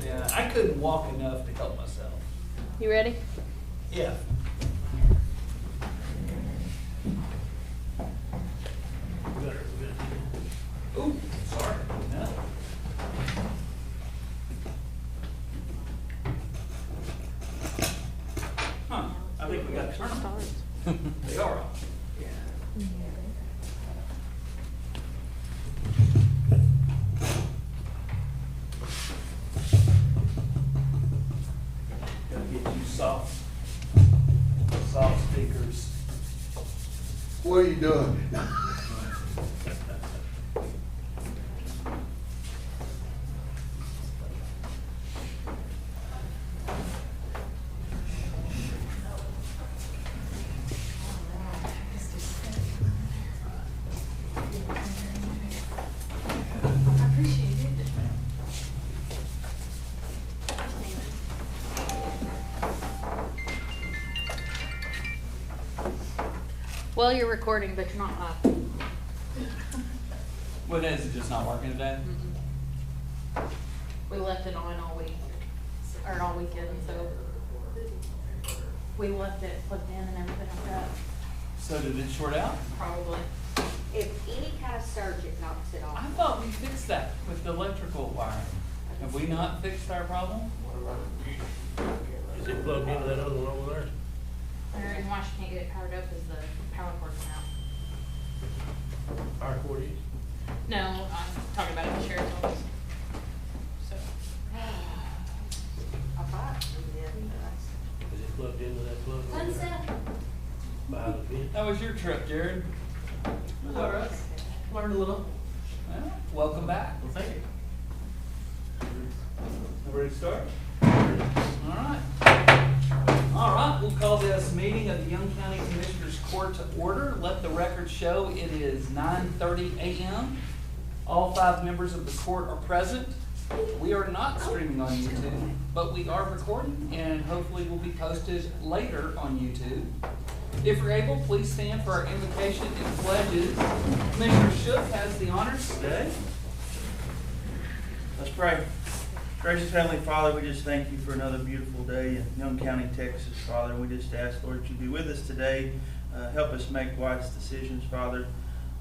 Yeah, I couldn't walk enough to help myself. You ready? Yeah. Ooh, sorry. No. Huh, I think we got to turn them. They are off. Yeah. Gotta get you soft speakers. What are you doing? Well, you're recording, but you're not live. What is it, just not working today? We left it on all week, or all weekend, so we left it plugged in and everything like that, So did it short out? probably. If any kind of surge, it knocks it I off. thought we fixed that with the electrical wiring. Have we not fixed our problem? Is it plugged into that other one over there? The reason why she can't get it powered up is the power cord's out. Power cord is? No, I'm talking about it in the sheriff's office. So, I thought we did, but Is it plugged into that plug? over What's there? that? By the vent? That was your trip, Jared. Was that right? Learned a little. Well, welcome back. Well, thank you. Ready to start? All right, we'll call this meeting of the Young County Commissioners Court to order. Let the record show it is 9:30 a.m. All 5 members of the court are present. We are not streaming on YouTube, but we are recording and hopefully will be posted later on YouTube. If you're able, please stand for our invocation and pledges. Commissioner Shook has the honors today. Let's pray. Gracious Heavenly Father, we just thank you for another beautiful day in Young County, Texas, Father. We just ask, Lord, that you be with us today. Help us make wise decisions, Father.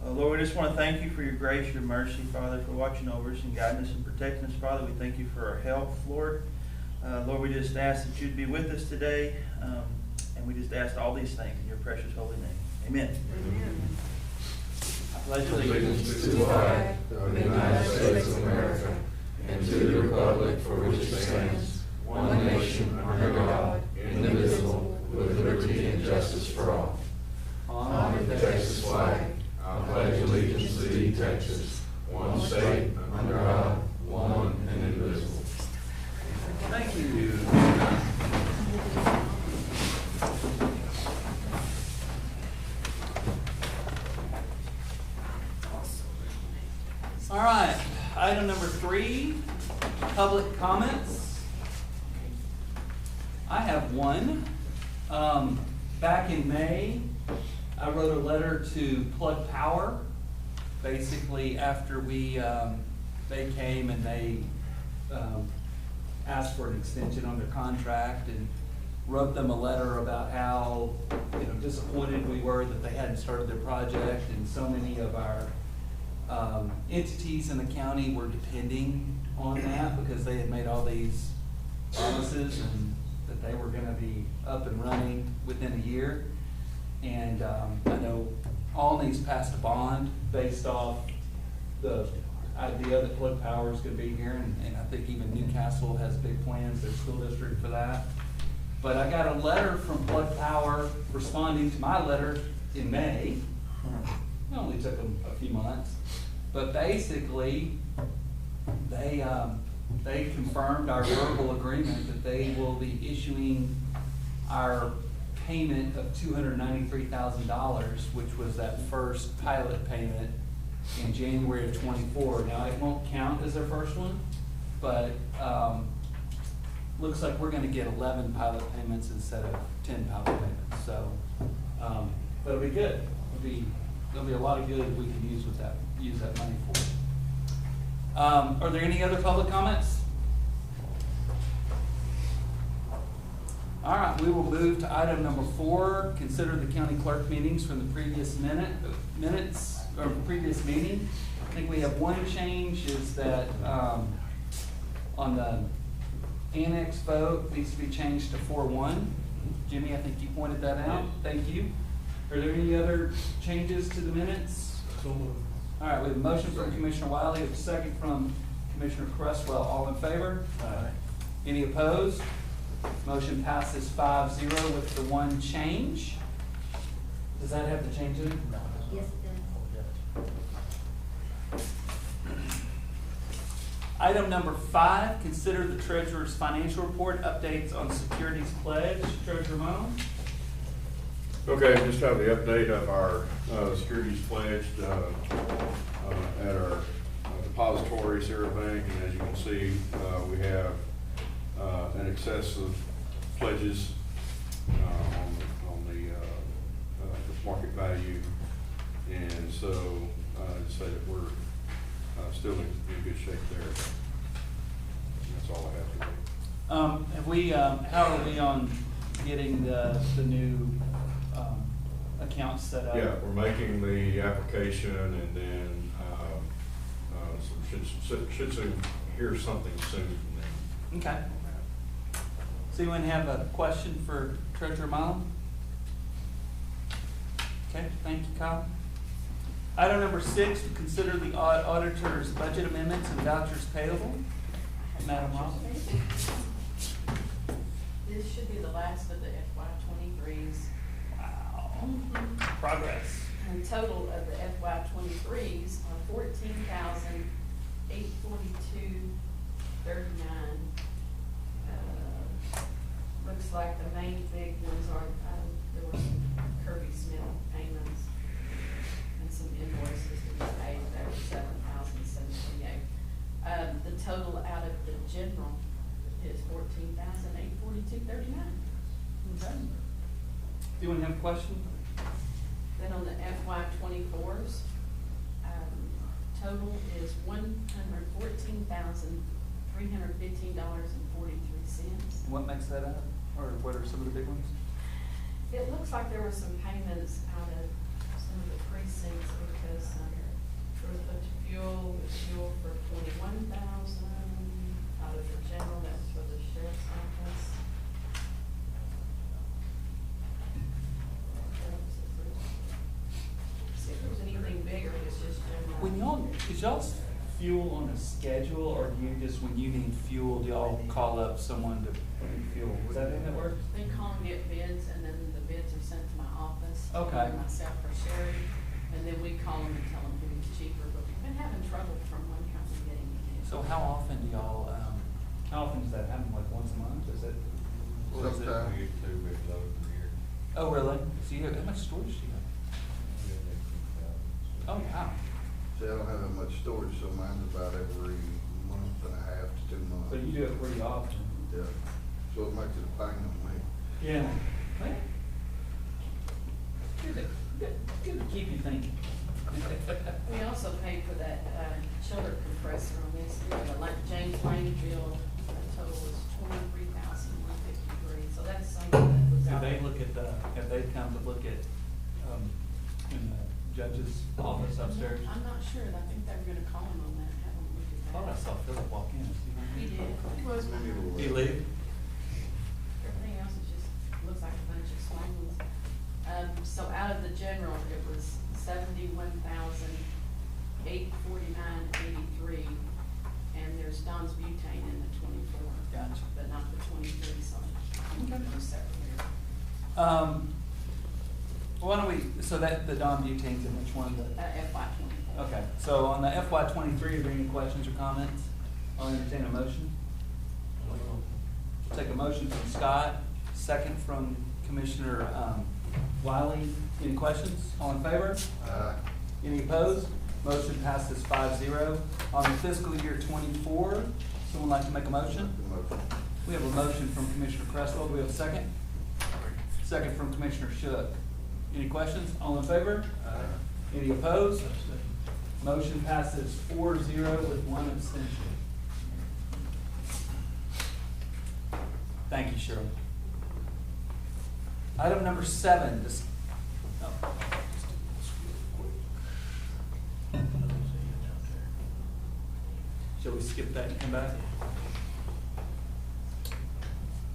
Lord, we just want to thank you for your grace, your mercy, Father, for watching over us and guiding us and protecting us, Father. We thank you for our health, Lord. Lord, we just ask that you'd be with us today, and we just ask all these things in your precious holy name. Amen. I pledge allegiance To the flag of the United States of America and to the republic for which it stands, one nation under God, indivisible, with liberty and justice for all. On the Texas flag, I pledge allegiance to thee, Texas, one state, under God, one and indivisible. Thank you. All right, item number 3, public comments. I have one. Back in May, I wrote a letter to Plug Power. Basically, after they came and they asked for an extension on their contract and wrote them a letter about how, disappointed we were that they hadn't started their project, and so many of our entities in the county were depending on that because they had made all these promises and that they were gonna be up and running within a year. And I know Alny's passed a bond based off the idea that Plug Power is gonna be here, and I think even Newcastle has big plans, their school district, for that. But I got a letter from Plug Power responding to my letter in May. It only took them a few months, but basically, they confirmed our verbal agreement that they will be issuing our payment of $293,000, which was that first pilot payment in January of '24. Now, it won't count as their first one, but looks like we're gonna get 11 pilot payments instead of 10 pilot payments. So, but it'll be good. There'll be a lot of good we can use that money for. Are there any other public comments? All right, we will move to item number 4, consider the county clerk meetings from the previous minutes, or previous meeting. I think we have one change, is that, on the annex vote, needs to be changed to 4-1. Jimmy, I think you pointed that out, thank you. Are there any other changes to the minutes? So moved. All right, we have a motion from Commissioner Wiley, a second from Commissioner Cresswell, all in favor? Aye. Any opposed? Motion passes 5-0 with the one change. Does that have the change in it? Yes, it does. Item number 5, consider the treasurer's financial report, updates on securities pledge. Treasurer Moe? Okay, just have the update of our securities pledged at our depositories here at the bank. And as you can see, we have an excess of pledges on the market value. And so I'd say that we're still in good shape there. And that's all I have today. Have we, how are we on getting the new accounts set up? Yeah, we're making the application and then should soon hear something soon from them. Okay. Does anyone have a question for Treasurer Milam? Okay, thank you, Kyle. Item number 6, to consider the auditor's budget amendments and vouchers payable. Madam Ross? This should be the last of the FY 23s. Wow. Progress. And total of the FY 23s are $14,842.39. Looks like the main big ones are, there were some Kirby Smith payments and some invoices to be paid, that were $7,728. The total out of the general is $14,842.39. Okay. Do you want to have a question? Then on the FY 24s, total is $114,315.43. What makes that up? Or what are some of the big ones? It looks like there were some payments out of some of the precincts because there was a bunch of fuel for $21,000 out of the general, that was for the sheriff's office. See if there was anything bigger, it's just general. When y'all, is y'all's fuel on a schedule, or do you just, when you need fuel, do y'all call up someone to bring fuel? Was that how that works? They call and get bids, and then the bids are sent to my office. Okay. Myself or Sherry, and then we call them and tell them who's cheaper, but we've been having trouble from one company getting it. So how often do y'all, how often does that happen, like once a month, is it? Or is it? Sometimes we get 2 big loads a year. Oh, really? So you, how much storage do you have? Oh, wow. See, I don't have that much storage, so mine's about every month and a half to 2 months. So you do it pretty often? Yeah, so it makes it a pain on me. Yeah. Well, good to keep you thinking. We also paid for that, chiller compressor on this, like James Lane bill, the total was $23,153, so that's something that was Did out they there. look at have they come to look at, in the judge's office upstairs? I'm not sure, I think they were gonna call him on that, have him look I at thought I that. saw Philip walk in. He did. Did he leave? Everything else is just, looks like a bunch of small ones. So out of the general, it was $71,849.83, and there's Don's butane in the 24. Gotcha. But not the 23, so those separate here. Why don't we, so that, the Don Butane's in which one? FY 24. Okay, so on the FY 23, are there any questions or comments? I'll entertain a motion. Take a motion from Scott, second from Commissioner Wiley. Any questions? All in favor? Any opposed? Motion passes 5-0. On the fiscal year 24, someone like to make a motion? Make the motion. We have a motion from Commissioner Cresswell. Do we have a second? Second from Commissioner Shook. Any questions? All in favor? Any opposed? Motion passes 4-0 with one abstention. Thank you, Shirley. Item number 7, shall we skip that and come back?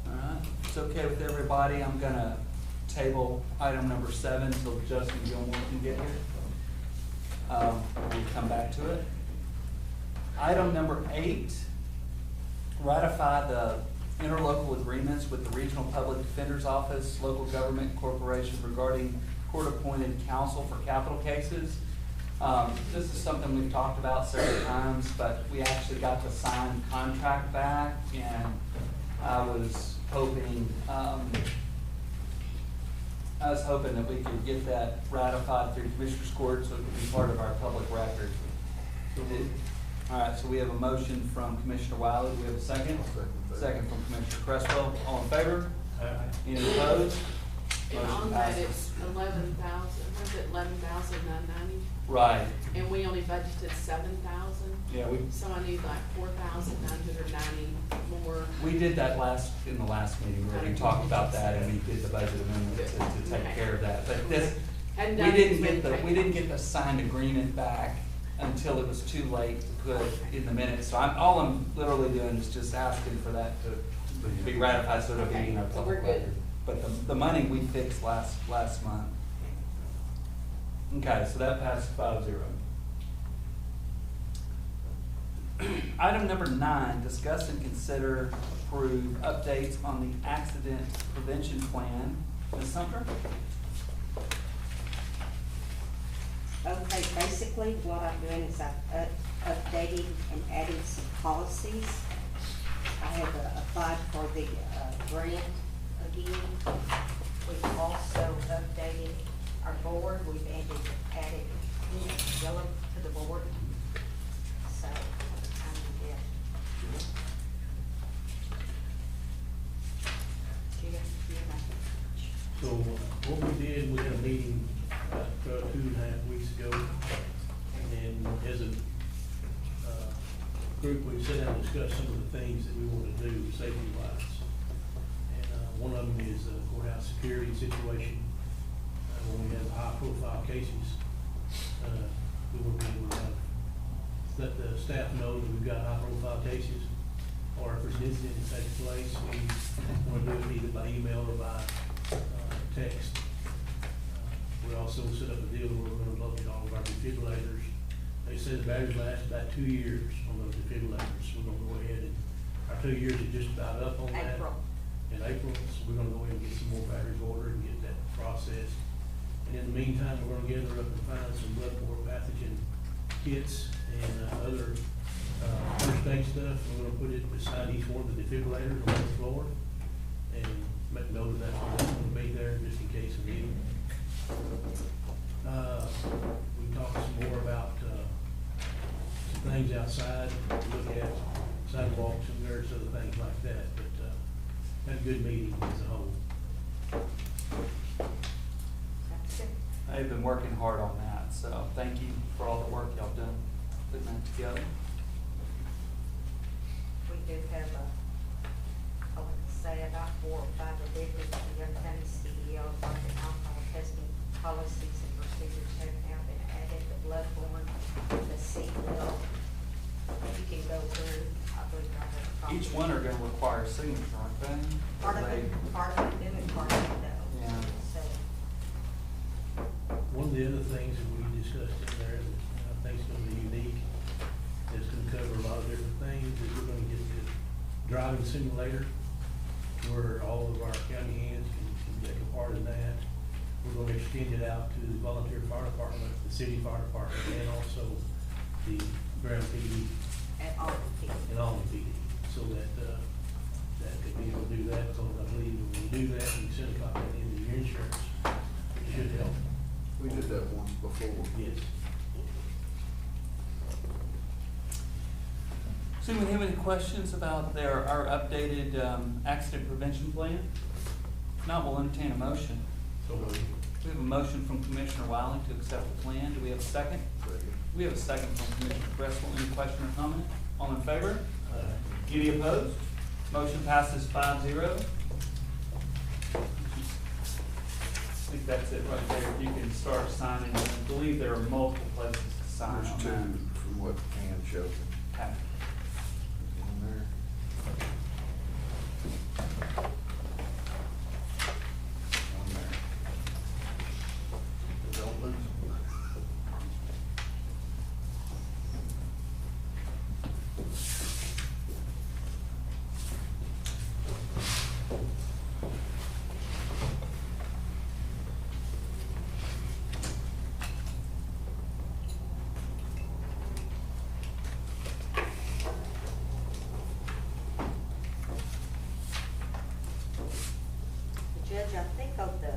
All right, if it's okay with everybody, I'm gonna table item number 7 until Justin Gilmore can get here. We'll come back to it. Item number 8, ratify the interlocal agreements with the Regional Public Defender's Office, Local Government Corporation regarding court-appointed counsel for capital cases. This is something we've talked about several times, but we actually got the signed contract back, and I was hoping that we could get that ratified through Commissioner's Court so it could be part of our public record. All right, so we have a motion from Commissioner Wiley. Do we have a second? Second from Commissioner Cresswell. All in favor? Any opposed? And Motion on that, passes. it's 11,000, was it 11,990? Right, And we only budgeted 7,000, yeah, so I need like 4,990 more. we did that in the last meeting where we talked about that and we did the budget amendment to take care of that. But this, Hadn't we done didn't it, get but we didn't get the signed agreement back until it was too late to put in the minutes. So all I'm literally doing is just asking for that to be ratified so it'll be in our Okay, so public we're good. record. But the money we fixed last month. Okay, so that passed 5-0. Item number 9, discuss and consider approve updates on the accident prevention plan. Ms. Sumter? Okay, basically what I'm doing is I'm updating and adding some policies. I have applied for the grant again. We've also updated our board. We've added Yellow to the board. So, yeah. So what we did, we had a meeting about 2.5 weeks ago, and as a group, we sat down and discussed some of the things that we want to do safety-wise. And one of them is the courthouse security situation. When we have high-profile cases, we want to be able to let the staff know that we've got high-profile cases, or if there's an incident that takes place, we want to do it either by email or by text. We also set up a deal where we're gonna look at all of our defibrillators. They say the batteries last about 2 years on those defibrillators. We're gonna go ahead and, our 2 years is just about up on that. April. In April, so we're gonna go ahead and get some more batteries ordered and get that processed. And in the meantime, we're gonna gather up and find some bloodborne pathogen kits and other first aid stuff. We're gonna put it beside each one of the defibrillators on the floor and make note of that's gonna be there just in case we need them. We talked some more about some things outside, look at sidewalks and various other things like that, but had a good meeting as a whole. That's it. I've been working hard on that, so thank you for all the work y'all done putting that together. We do have I would say about 4 or 5 additions to Young County CDL, drug and alcohol testing policies and procedures have now been added, the bloodborne, the seatbelt. You can go through, I believe I have a copy. Each one are gonna require a signature, aren't they? Part of it do and part of it don't. Yeah. So, One of the other things that we discussed in there that I think is gonna be unique, that's gonna cover a lot of different things, is we're gonna get the driving simulator, where all of our county hands can take a part in that. We're gonna extend it out to the volunteer fire department, the city fire department, and also the Graham PD and all the people. and all the PD, so that could be able to do that, because I believe when you do that, you send a copy into your insurance, it should help. We did that once before. Yes. So do we have any questions about our updated accident prevention plan? If not, we'll entertain a motion. So We have a motion from Commissioner Wiley to accept the plan. Do we have a second? Second. We have a second from Commissioner Cresswell. Any question or comment? All in favor? uh, Any opposed? Motion passes 5-0. think that's it right there. You can start signing. I believe there are multiple places to sign There's on two that. from what Ann showed me. Okay. In there. On there. Don't lose them. Judge, I think on the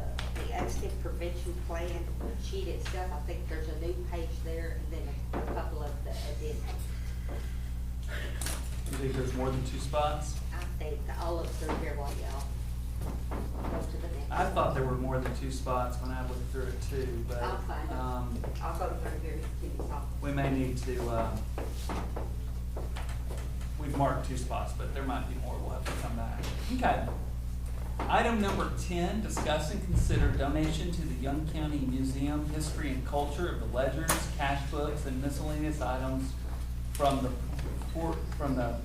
accident prevention plan sheet itself, I think there's a new page there and then a couple of the addendums. You think there's more than 2 spots? I think all of them are here while y'all go to the next. I thought there were more than 2 spots when I looked through it too, but, I'll find out. I'll go through here and give you some. we may need to, we've marked 2 spots, but there might be more. We'll have to come back. Okay. Item number 10, discuss and consider donation to the Young County Museum History and Culture of the ledgers, cash books, and miscellaneous items from the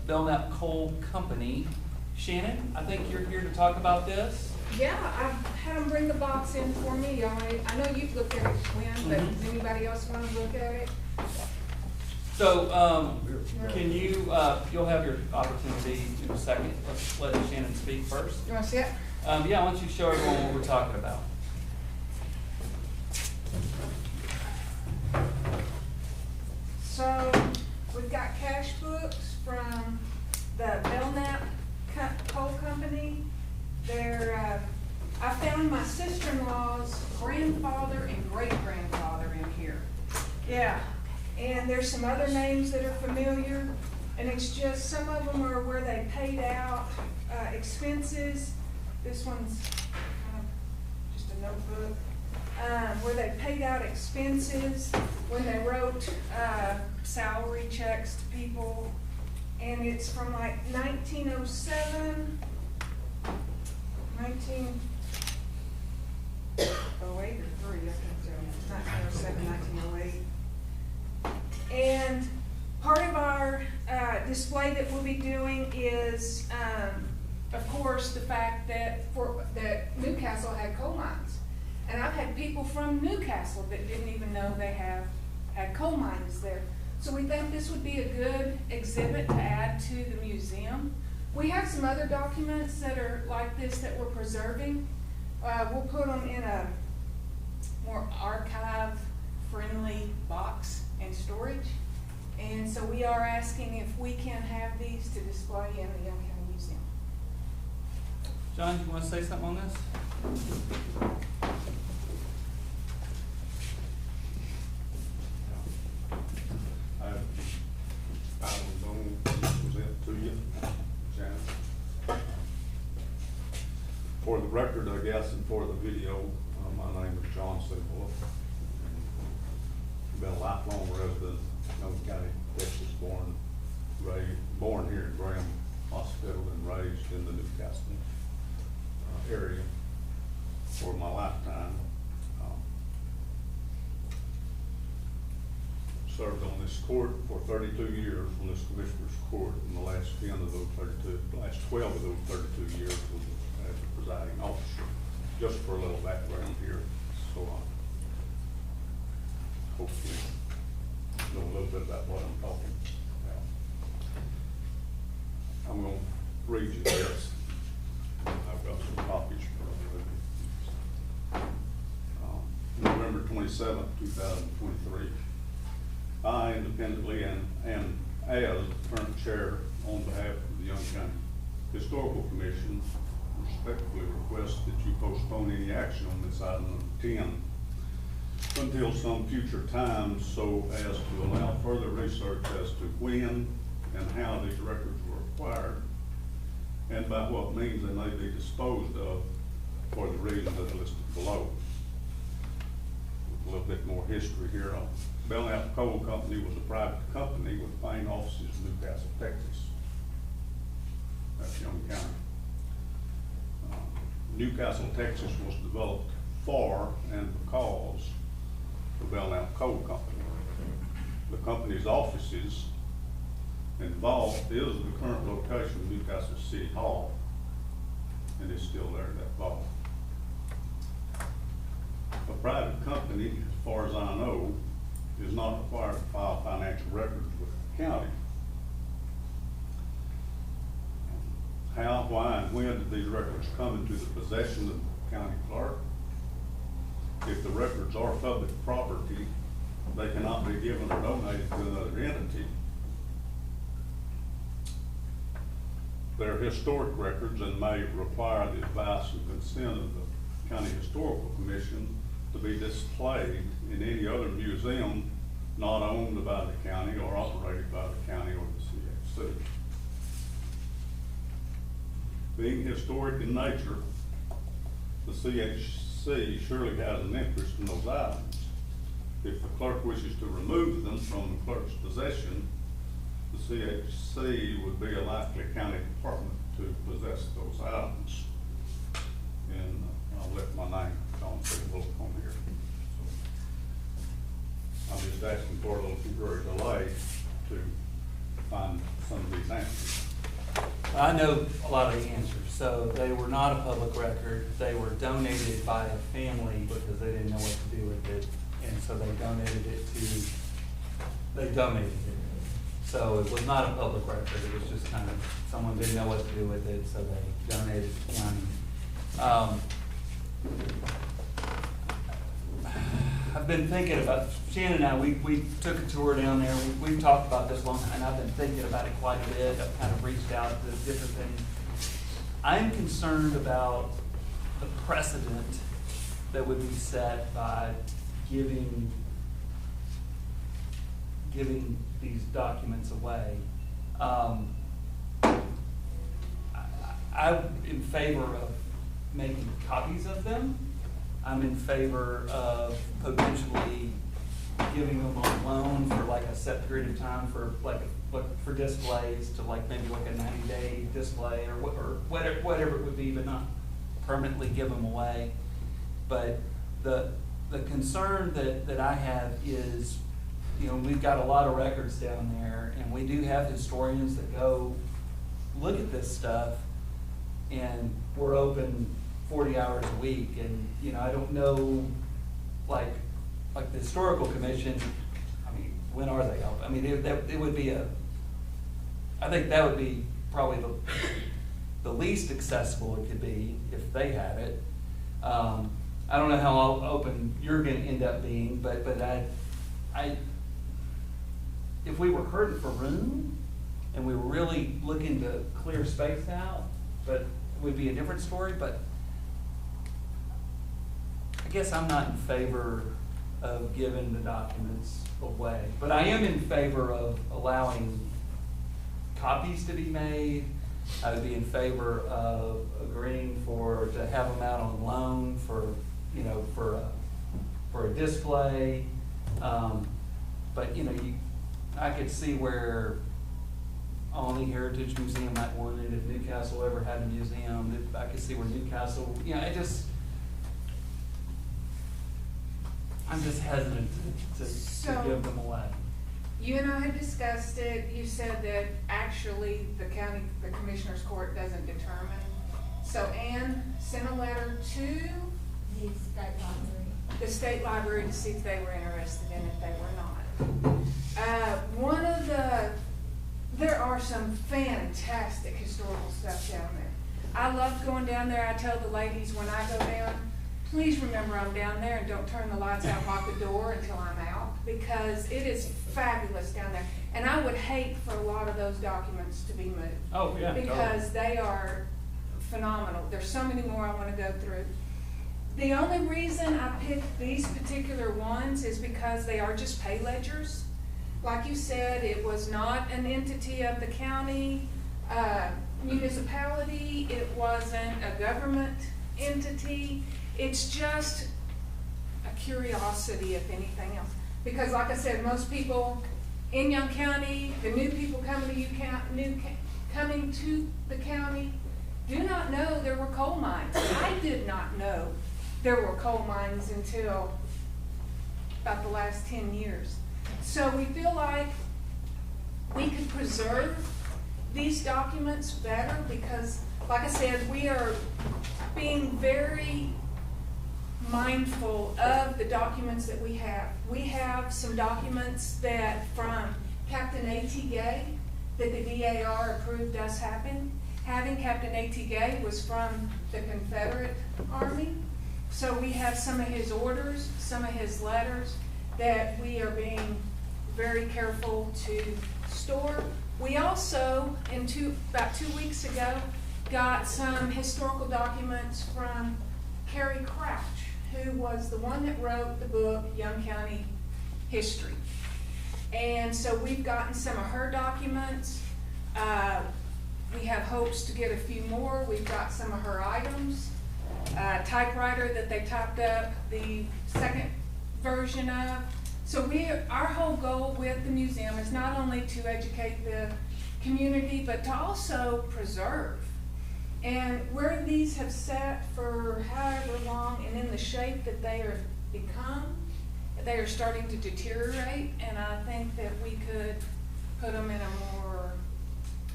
Belknap Coal Company. Shannon, I think you're here to talk about this. Yeah, I've had them bring the box in for me. I know you've looked at it, Quinn, but does anybody else want to look at it? So, can you, you'll have your opportunity in a second. Let's let Shannon speak first. You want to see it? Yeah, why don't you show everyone what we're talking about? So, we've got cash books from the Belknap Coal Company. I found my sister-in-law's grandfather and great-grandfather in here. Yeah, and there's some other names that are familiar, and it's just, some of them are where they paid out expenses. This one's kind of just a notebook. Where they paid out expenses, when they wrote salary checks to people, and it's from like 1907, 1908 or 3, I think so, 1907, 1908. And part of our display that we'll be doing is, of course, the fact that that Newcastle had coal mines. And I've had people from Newcastle that didn't even know they had coal mines there. So we think this would be a good exhibit to add to the museum. We have some other documents that are like this that we're preserving. We'll put them in a more archive-friendly box and storage. And so we are asking if we can have these to display in the Young County Museum. John, you want to say something on this? I was going to present to you, Shannon. For the record, I guess, and for the video, my name is John Simple. Been a lifelong resident of Young County, Texas, born here in Graham Hospital and raised in the Newcastle area for my lifetime. Served on this court for 32 years on this commissioner's court, and the last 12 of those 32 years was as a presiding officer. Just for a little background here, so hopefully know a little bit about what I'm talking about. I'm going to read you this. I've got some copies for you. November 27th, 2023. I independently and as current chair on behalf of the Young County Historical Commission respectfully request that you postpone any action on this item number 10 until some future time, so as to allow further research as to when and how these records were acquired and by what means they may be disposed of for the reasons that are listed below. A little bit more history here. Belknap Coal Company was a private company with main offices in Newcastle, Texas. That's Young County. Newcastle, Texas was developed for and because of Belknap Coal Company. The company's offices and vault is the current location of Newcastle City Hall, and it's still there, that vault. A private company, as far as I know, is not required to file financial records with the county. How, why, and when did these records come into the possession of the county clerk? If the records are public property, they cannot be given or donated to another entity. They're historic records and may require the advice and consent of the County Historical Commission to be displayed in any other museum not owned by the county or operated by the county or the CHC. Being historic in nature, the CHC surely has an interest in those items. If the clerk wishes to remove them from the clerk's possession, the CHC would be a likely county department to possess those items. And I'll let my name come to the book on here. So I'm just asking for a little temporary delay to find some of these answers. I know a lot of the answers. So they were not a public record. They were donated by a family because they didn't know what to do with it. And so they donated it. So it was not a public record. It was just kind of, someone didn't know what to do with it, so they donated it to the county. I've been thinking about, Shannon and I, we took a tour down there. We've talked about this long, and I've been thinking about it quite a bit. I've kind of reached out to different things. I'm concerned about the precedent that would be set by giving these documents away. I'm in favor of making copies of them. I'm in favor of potentially giving them on loan for like a set period of time for for displays to like maybe like a 90-day display or whatever it would be, but not permanently give them away. But the concern that I have is, you know, we've got a lot of records down there, and we do have historians that go look at this stuff, and we're open 40 hours a week. And, you know, I don't know, like the Historical Commission, I mean, when are they open? I mean, it would be I think that would be probably the least accessible it could be if they had it. I don't know how open you're going to end up being, but if we were hurting for room and we were really looking to clear space out, but it would be a different story. But I guess I'm not in favor of giving the documents away, but I am in favor of allowing copies to be made. I would be in favor of agreeing to have them out on loan for a display. But you know, I could see where Olney Heritage Museum might want it. If Newcastle ever had a museum, I could see where Newcastle, you know, I'm just hesitant to give them away. You and I had discussed it. You said that actually the commissioner's court doesn't determine. So Ann sent a letter to the state library to see if they were interested in it. They were not. There are some fantastic historical stuff down there. I love going down there. I tell the ladies when I go down, please remember I'm down there and don't turn the lights out, lock the door until I'm out, because it is fabulous down there. And I would hate for a lot of those documents to be moved. Oh, yeah. Because they are phenomenal. There's so many more I want to go through. The only reason I picked these particular ones is because they are just pay ledgers. Like you said, it was not an entity of the county, municipality. It wasn't a government entity. It's just a curiosity, if anything else. Because like I said, most people in Young County, the new people coming to the county, do not know there were coal mines. I did not know there were coal mines until about the last 10 years. So we feel like we could preserve these documents better because, like I said, we are being very mindful of the documents that we have. We have some documents that from Captain A.T. Gay that the DAR approved us having. Captain A.T. Gay was from the Confederate Army. So we have some of his orders, some of his letters that we are being very careful to store. We also, about 2 weeks ago, got some historical documents from Carrie Crouch, who was the one that wrote the book Young County History. And so we've gotten some of her documents. We have hopes to get a few more. We've got some of her items. Typewriter that they typed up the second version of. So our whole goal with the museum is not only to educate the community, but to also preserve. And where these have sat for however long and in the shape that they are become, they are starting to deteriorate, and I think that we could put them in a more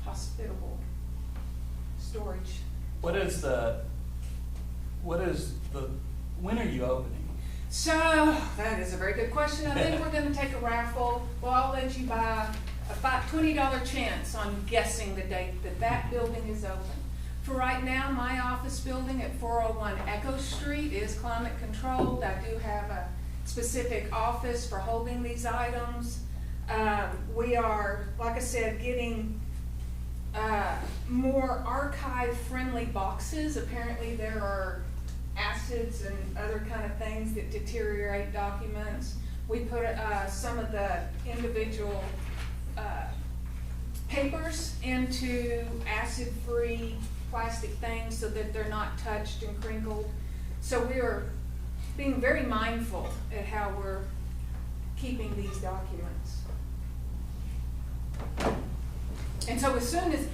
hospitable storage. When are you opening? So, that is a very good question. I think we're gonna take a raffle. Well, I'll let you buy a $20 chance on guessing the date that building is open. For right now, my office building at 401 Echo Street is climate controlled. I do have a specific office for holding these items. We are, like I said, getting more archive-friendly boxes. Apparently there are acids and other kind of things that deteriorate documents. We put some of the individual papers into acid-free plastic things so that they're not touched and crinkled. So we are being very mindful at how we're keeping these documents. And so as soon as,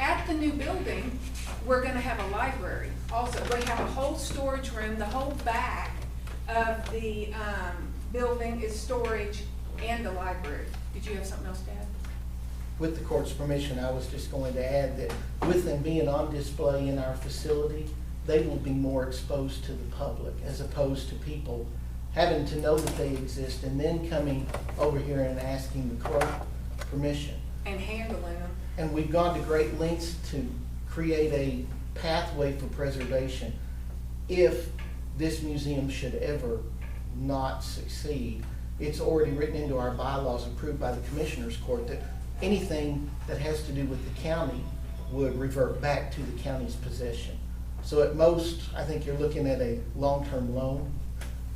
at the new building, we're gonna have a library also. We have a whole storage room. The whole back of the building is storage and a library. Did you have something else to add? With the court's permission, I was just going to add that with them being on display in our facility, they will be more exposed to the public as opposed to people having to know that they exist and then coming over here and asking the clerk permission. And handling them. And we've gone to great lengths to create a pathway for preservation. If this museum should ever not succeed, it's already written into our bylaws approved by the Commissioners Court that anything that has to do with the county would revert back to the county's possession. So at most, I think you're looking at a long-term loan,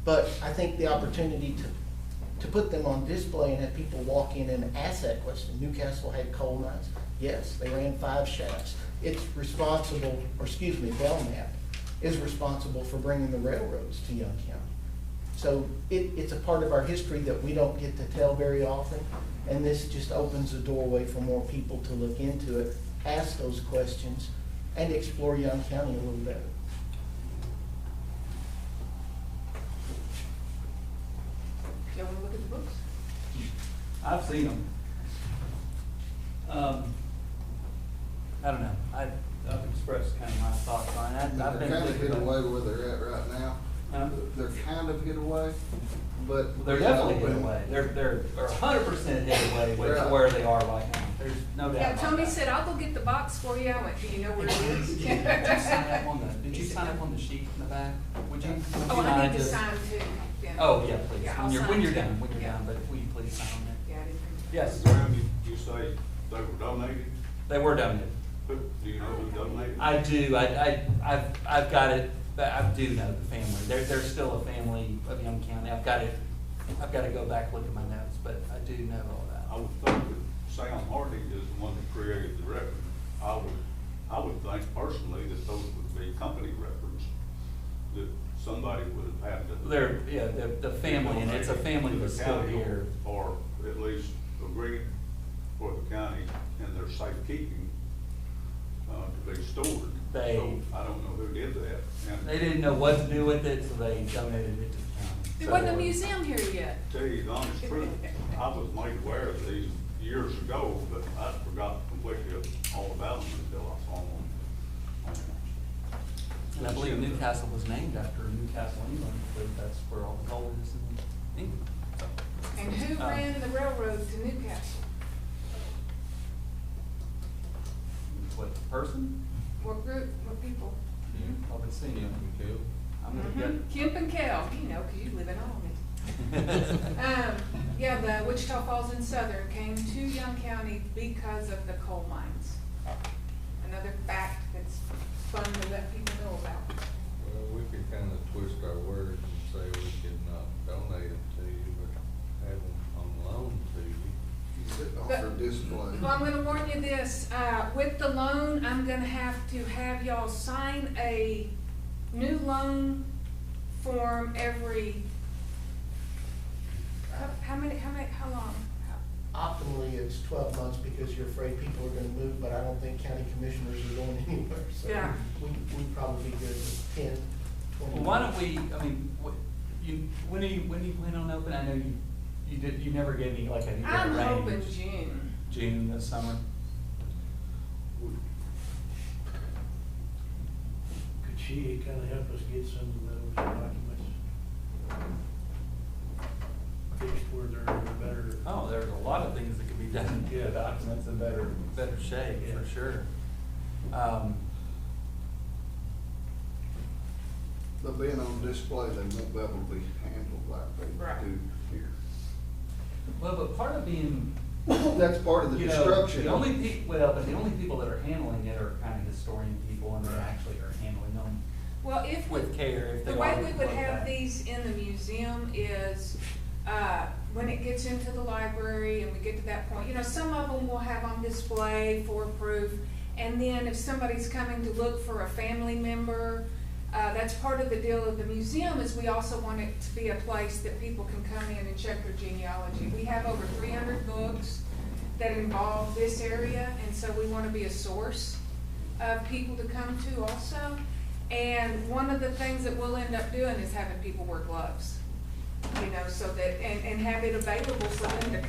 but I think the opportunity to put them on display and have people walk in and ask that question. Newcastle had coal mines. Yes, they ran 5 shafts. It's responsible, Belknap is responsible for bringing the railroads to Young County. So it's a part of our history that we don't get to tell very often, and this just opens a doorway for more people to look into it, ask those questions, and explore Young County a little better. You want to look at the books? I've seen them. I don't know. I've expressed kind of my thoughts on it. I've They're been kind of thinking hid about- away where they're at right now. They're kind of hid away, but. They're definitely hid away. They're 100% hid away with Right. where they are right now. There's no doubt Yeah, about Tony that. said, I'll go get the box for you. I went, do you know where it is? Did you sign up on the sheet in the back? Would you Oh, I mind need to just- sign too. Yeah. Oh, yeah, please. Yeah, I'll When you're sign too. done, Yeah. but will you please sign on it? Yeah, I didn't. Yes, Graham, you say they were donated? they were donated. Do you know who donated? I do. I've got it. I do know the family. They're still a family of Young County. I've got to go back and look at my notes, but I do know all I that. would think that Sam Hardy is the one that created the record. I would think personally that those would be company records, that somebody would have had to. The family, and it's a family to the that's still county here. Or at least agreed for the county in their safekeeping, to be stored. they, So I don't know who did that. And they didn't know what to do with it, so they donated it to the county. There So wasn't a they were- museum here yet. tell you the honest truth, I was made aware of these years ago, but I forgot completely all about them until I saw them on. And I believe Newcastle was named after Newcastle, England, because that's where all the gold is in England. So, And who ran the railroad to Newcastle? what person? What group, what people? Probably seen him. I'm gonna Mhm. Kemp and Kell, you know, 'cause you live in Albany. Yeah, the Wichita Falls and Southern came to Young County because of the coal mines. Another fact that's fun to let people know about. Well, we could kind of twist our words and say we could not donate them to you, but have them on loan to you. Offer display. Well, I'm gonna warn you this, with the loan, I'm gonna have to have y'all sign a new loan form every, how long? Optimally, it's 12 months because you're afraid people are gonna move, but I don't think county commissioners are going anywhere, so. Yeah. We'd probably be good with 10, 20. Well, why don't we, I mean, when do you plan on opening? I know you never gave me like a range. I'm hoping June. June this summer. Could she kind of help us get some of those documents fixed where they're in better? Oh, there's a lot of things that could be done to get documents in better shape, Yeah. for sure. But being on display, they won't be able to be handled like they Right. do here. Well, but part of being, That's part of the you know, destruction. the only but the only people that are handling it are kind of historian people, and they actually are handling them Well, if, with care. If they the way are we would looked have at. these in the museum is, when it gets into the library and we get to that point, you know, some of them will have on display for proof. And then if somebody's coming to look for a family member, that's part of the deal of the museum, is we also want it to be a place that people can come in and check their genealogy. We have over 300 books that involve this area, and so we want to be a source of people to come to also. And one of the things that we'll end up doing is having people wear gloves, you know, so that, and have it available for them to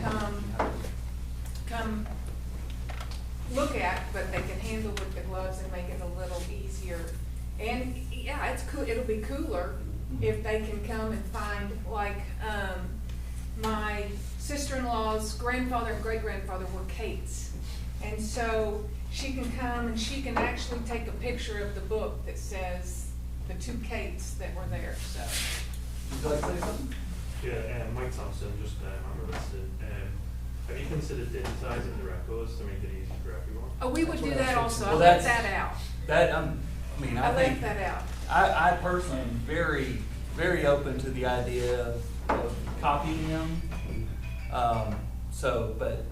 come look at, but they can handle with the gloves and make it a little easier. And, yeah, it's cool, it'll be cooler if they can come and find, like, my sister-in-law's grandfather and great-grandfather were Kates. And so she can come and she can actually take a picture of the book that says the two Kates that were there, so. Would you like to say something? Yeah, Mike Thompson, just unlisted. Have you considered digitizing the records to make it easy for everyone? Oh, we would do that also, I Well, left that's- that out. That, I mean, I I think. left that out. I personally am very, very open to the idea of copying them. But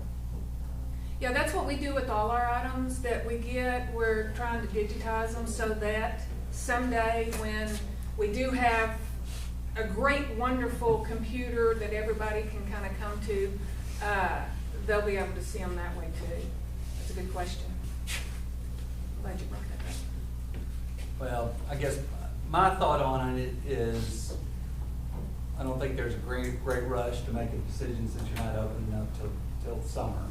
Yeah, that's what we do with all our items that we get. We're trying to digitize them so that someday when we do have a great, wonderful computer that everybody can kind of come to, they'll be able to see them that way too. That's a good question. Glad you brought that up. well, I guess my thought on it is, I don't think there's a great rush to make a decision since you're not opening up till summer.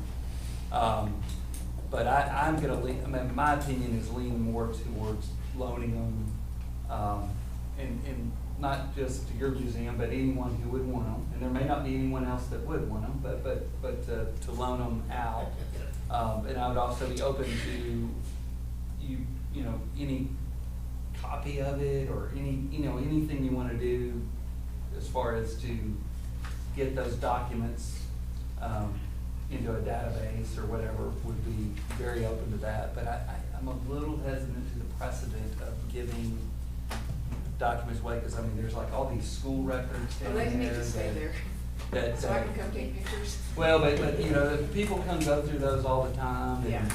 But I'm gonna lean, I mean, my opinion is leaning more towards loaning them, and not just to your museum, but anyone who would want them. And there may not be anyone else that would want them, but to loan them out. And I would also be open to you know, any copy of it or anything you wanna do as far as to get those documents, into a database or whatever, would be very open to that. But I'm a little hesitant to the precedent of giving documents away, because I mean, there's like all these school records Well, down they need there to stay there, that, so I can come take pictures. well, but you know, people come go through those all the time, and, Yeah.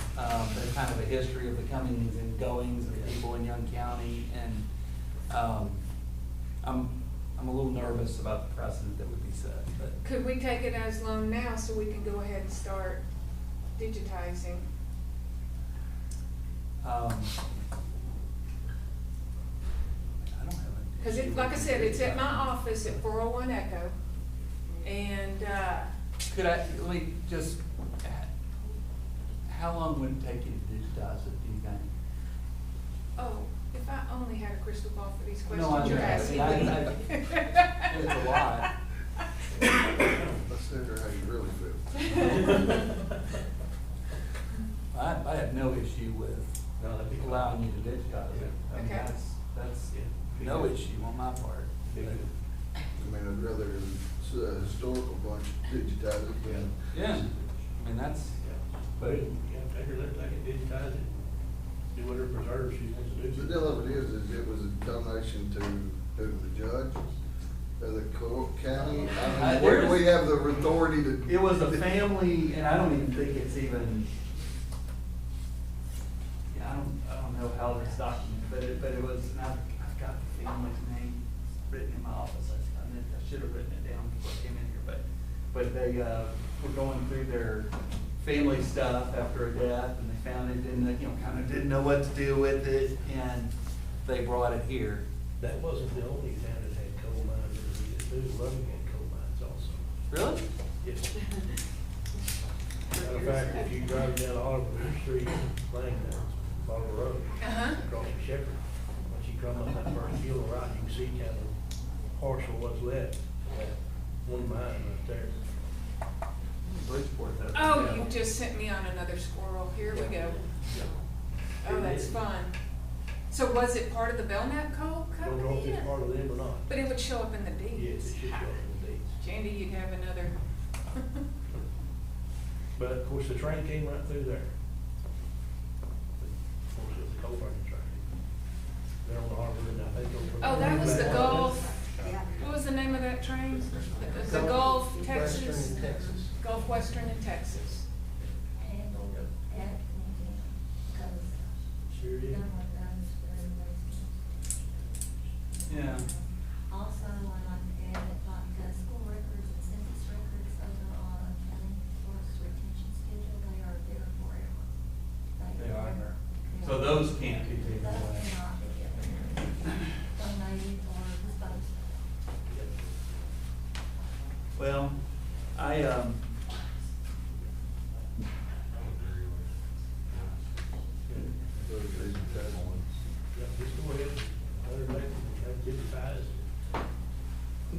there's kind of a history of the comings and goings of people in Young County, and, I'm a little nervous about the precedent that would be set, but. Could we take it as loan now so we can go ahead and start digitizing? Cause it, like I said, it's at my office at 401 Echo. And, Could I, let me just, how long would it take you to digitize it, do you think? oh, if I only had a crystal ball for these No, I questions you're asking know. me. It's a lot. Let's hear how you really feel. I have no issue with No, that'd be fine. allowing you to digitize it. I mean, Okay. that's Yeah. no issue on my part. Big deal. I mean, I'd rather a historical bunch digitize it than. Yeah, I mean, that's, But, yeah, take her, let, take it, digitize it, do whatever preserves she wants to The do. deal of it is it was a donation to the judge, of the county. I mean, where do we have the authority to? it was a family, and I don't even think it's even, yeah, I don't know how it's documented, but it was, and I've got the family's name written in my office. I should have written it down before I came in here, but they, were going through their family stuff after a death, and they found it, and they, kind of didn't know what to do with it, and they brought it here. That wasn't the only town that had coal mines in the region, too, Loving had coal mines also. Really? Yes. Matter of fact, if you drive down Oliver Street, Langdon, Bottle Road, Uh-huh. across from Shepherd, once you come up that first hill right, you can see kind of partial what's left, of that one mine right there. Bridgeport, though. Oh, Yeah. you just sent me on another squirrel. Here we go. Oh, that's fun. So was it part of the Belknap Coal Don't know if Company? it's part of them or not. But it would show up in the deeds. Yes, it should show up in the deeds. Jandy, you'd have another. But of course, the train came right through there. Of course, it was a coal burning train. They're on the harbor, and I think over. Oh, that was the Gulf. Yeah. What was the name of that train? The Gulf, Texas? Western Texas. Gulf Western in Texas. handled at Lincoln, because Sure did. done what done is very amazing. Yeah. Also, I'd like to add that like school records and census records, those are on county forest retention schedule, they are there forever. They are. forever. So those can't be taken Those away. cannot be donated or disposed of. Well, I, Yeah, just go ahead, let her make, have digitized,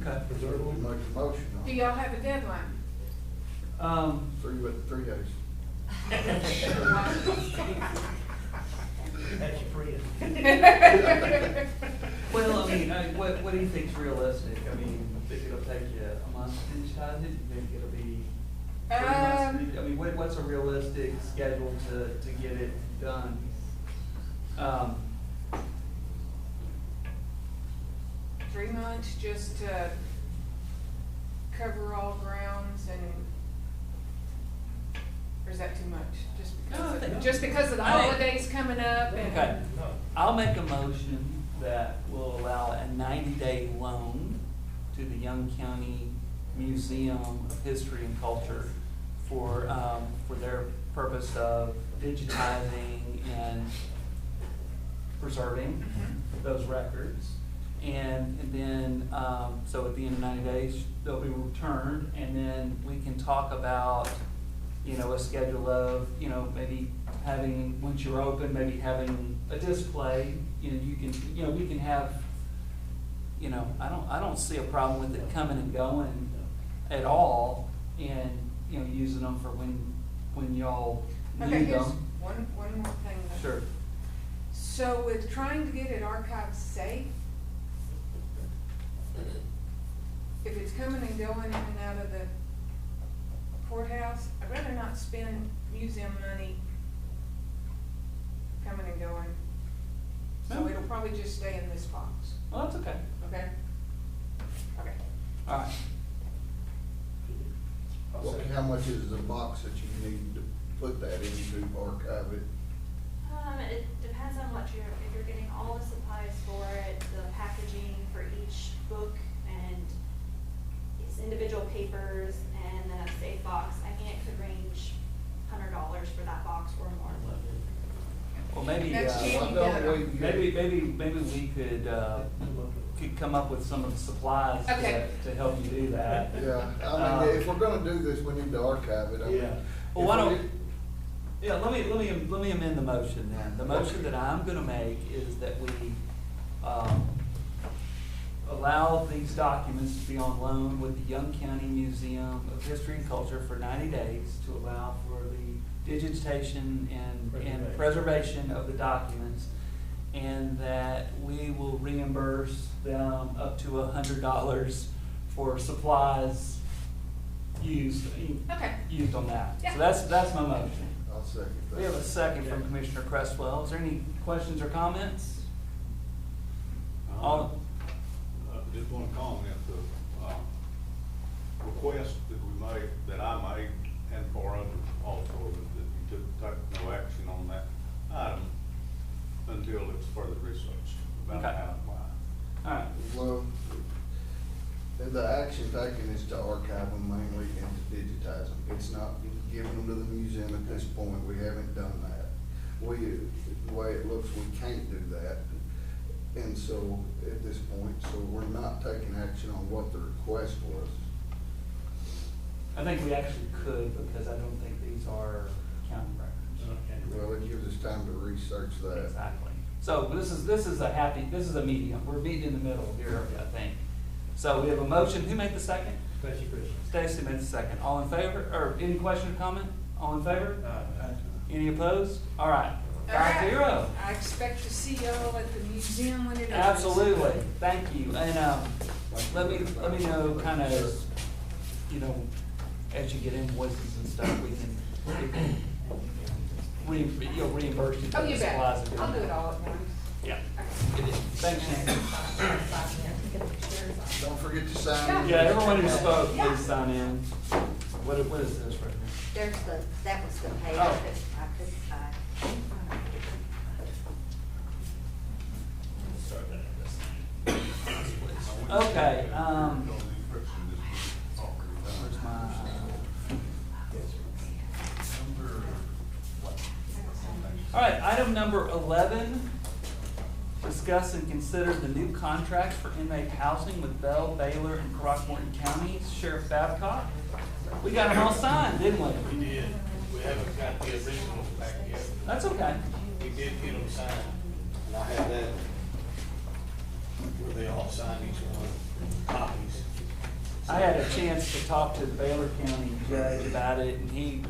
okay. preserve We them. make a motion on Do it. y'all have a deadline? 3 days. That's your friend. Well, I mean, what do you think's realistic? I mean, think it'll take you a month to digitize it? You think it'll be 3 months? I mean, what's a realistic schedule to get it done? 3 months just to cover all grounds and, or is that too much? No, I think- Just because of the I think- holidays coming up and. Okay. No. I'll make a motion that will allow a 90-day loan to the Young County Museum of History and Culture for their purpose of digitizing and preserving those records. And then, so at the end of 90 days, they'll be returned, and then we can talk about, a schedule of, maybe having, once you're open, maybe having a display, you can, we can have, I don't see a problem with it coming and going at all, and, using them for when y'all Okay, need here's them. one more thing though. Sure. So with trying to get it archived safe, if it's coming and going in and out of the courthouse, I'd rather not spend museum money coming and going. So No. it'll probably just stay in this box, Well, that's okay. okay? Okay. All right. I'll say- How much is the box that you need to put that into archive it? It depends on what if you're getting all the supplies for it, the packaging for each book and its individual papers and then a safe box. I mean, it could range $100 for that box or more. Well, maybe, That's cheap. Why don't we get- maybe we could could come up with some of the supplies Okay. to help you do that. Yeah, I mean, if we're gonna do this, we need to archive it, I mean. Yeah. if Well, why we- don't, yeah, let me amend the motion then. The motion that I'm gonna make is that we, allow these documents to be on loan with the Young County Museum of History and Culture for 90 days to allow for the digitization and preservation of the documents, and that we will reimburse them up to $100 for supplies used Okay. on that. Yeah. So that's my motion. I'll second that. We have a second from Commissioner Cresswell. Is there any questions or comments? All, I just want to comment, the request that we made, that I made, and for others also, that you took no action on that item until it's further researched about Okay. how and why. all right. Well, the action taken is to archive them mainly and to digitize them. It's not giving them to the museum at this point. We haven't done that. The way it looks, we can't do that. And so, at this point, so we're not taking action on what the request was. I think we actually could, because I don't think these are county records. Well, it gives us time to research that. Exactly. So this is a medium. We're meeting in the middle here, I think. So we have a motion. Who made the second? Stacy Christian. Stacy made the second. All in favor, or any question or comment? All in favor? Any opposed? All right. All right. 5-0. I expect to see y'all at the museum when it opens. Absolutely, thank you, and, let me know kind of, you know, as you get invoices and stuff, we can reimburse you for Oh, the you supplies. bet. of doing I'll do that. it all at once. Yeah. Thanks, Shannon. Don't forget to sign. Yeah, everyone who spoke, Yeah. please sign in. What is this right here? That was the page Oh. that I couldn't find. Start that at this. Okay, where's my? All right, item number 11, discuss and consider the new contracts for inmate housing with Bell, Baylor, and Throckmorton counties. Sheriff Babcock, we got them all signed, didn't we? We did. We haven't got the originals back yet. That's okay. We did get them signed, and I have that where they all signed each one, copies. I had a chance to talk to the Baylor County judge about it, and he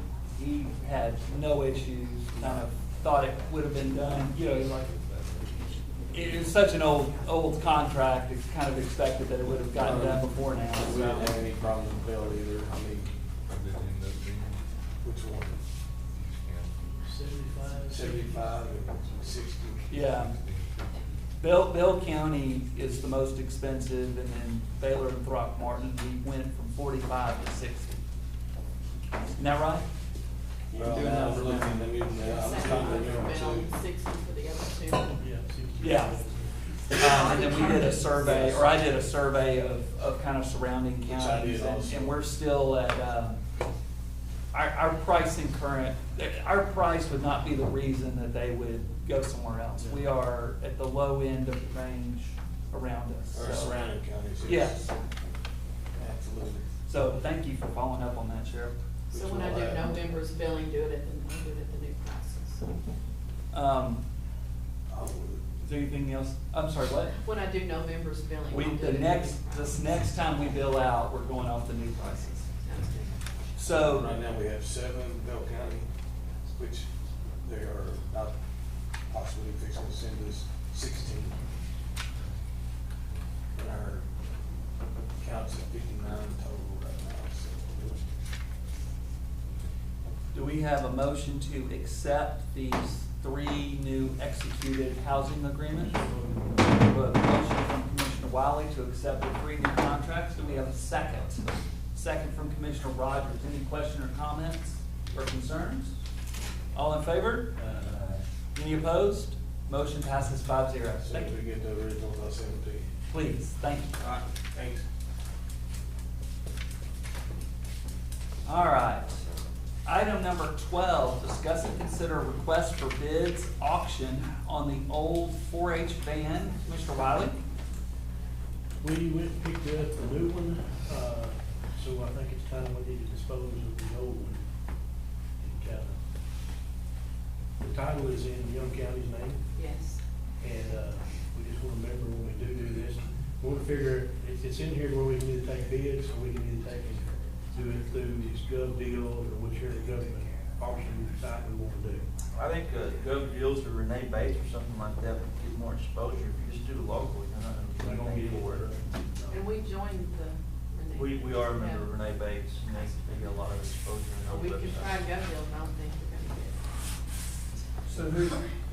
had no issues, kind of thought it would have been done, you know, like, it was such an old contract, it's kind of expected that it would have gotten done before now. We didn't have any problems with Bell either, I mean, which one? 75 and 60. Yeah. Bell County is the most expensive, and then Baylor and Throckmorton, we went from 45 to 60. Isn't that right? Well, now we're looking at the new, I'm trying to remember too. 60 for the other two. Yeah. And then we did a survey, or I did a survey of kind of surrounding Which I counties, did also. and we're still at, our pricing our price would not be the reason that they would go somewhere else. We are at the low end of the range around us. Or so- surrounding counties. Yes. Absolutely. So thank you for following up on that, Sheriff. So when I do no members billing, do it at the new prices. Is there anything else? I'm sorry, what? When I do no members billing, We, I'll do it the at the new next, prices. this next time we bill out, we're going off the new prices. Sounds good. So. Right now, we have 7 Bell County, which they are not possibly fixing to send us 16. And our count's at 59 total right now, so. Do we have a motion to accept these 3 new executed housing agreements? We have a motion from Commissioner Wiley to accept the 3 new contracts. Do we have a second? Second from Commissioner Rogers. Any question or comments or concerns? All in favor? Any opposed? Motion passes 5-0. So Thank if you. we get the originals, I'll send them to you. Please, thank you. All right, thanks. All right. Item number 12, discuss and consider a request for bids auction on the old 4-H van. Commissioner Wiley? We went and picked up the new one, so I think it's time we need to dispose of the old one. And kinda, the title is in Young County's name, Yes. and, we just wanna remember when we do this, we wanna figure, it's in here where we can either take bids, or we can either take and do it through these gov deals, or whichever government option we decide we wanna do. I think, Gov Deals or Renee Bates or something like that would get more exposure. If you just do it locally, you're not They're gonna gonna get get anything for it. it. And we joined the Renee. We are a member of Yeah. Renee Bates, and they get a lot of exposure in Well, those we can try websites. Gov Deals, I don't think we're gonna get So who,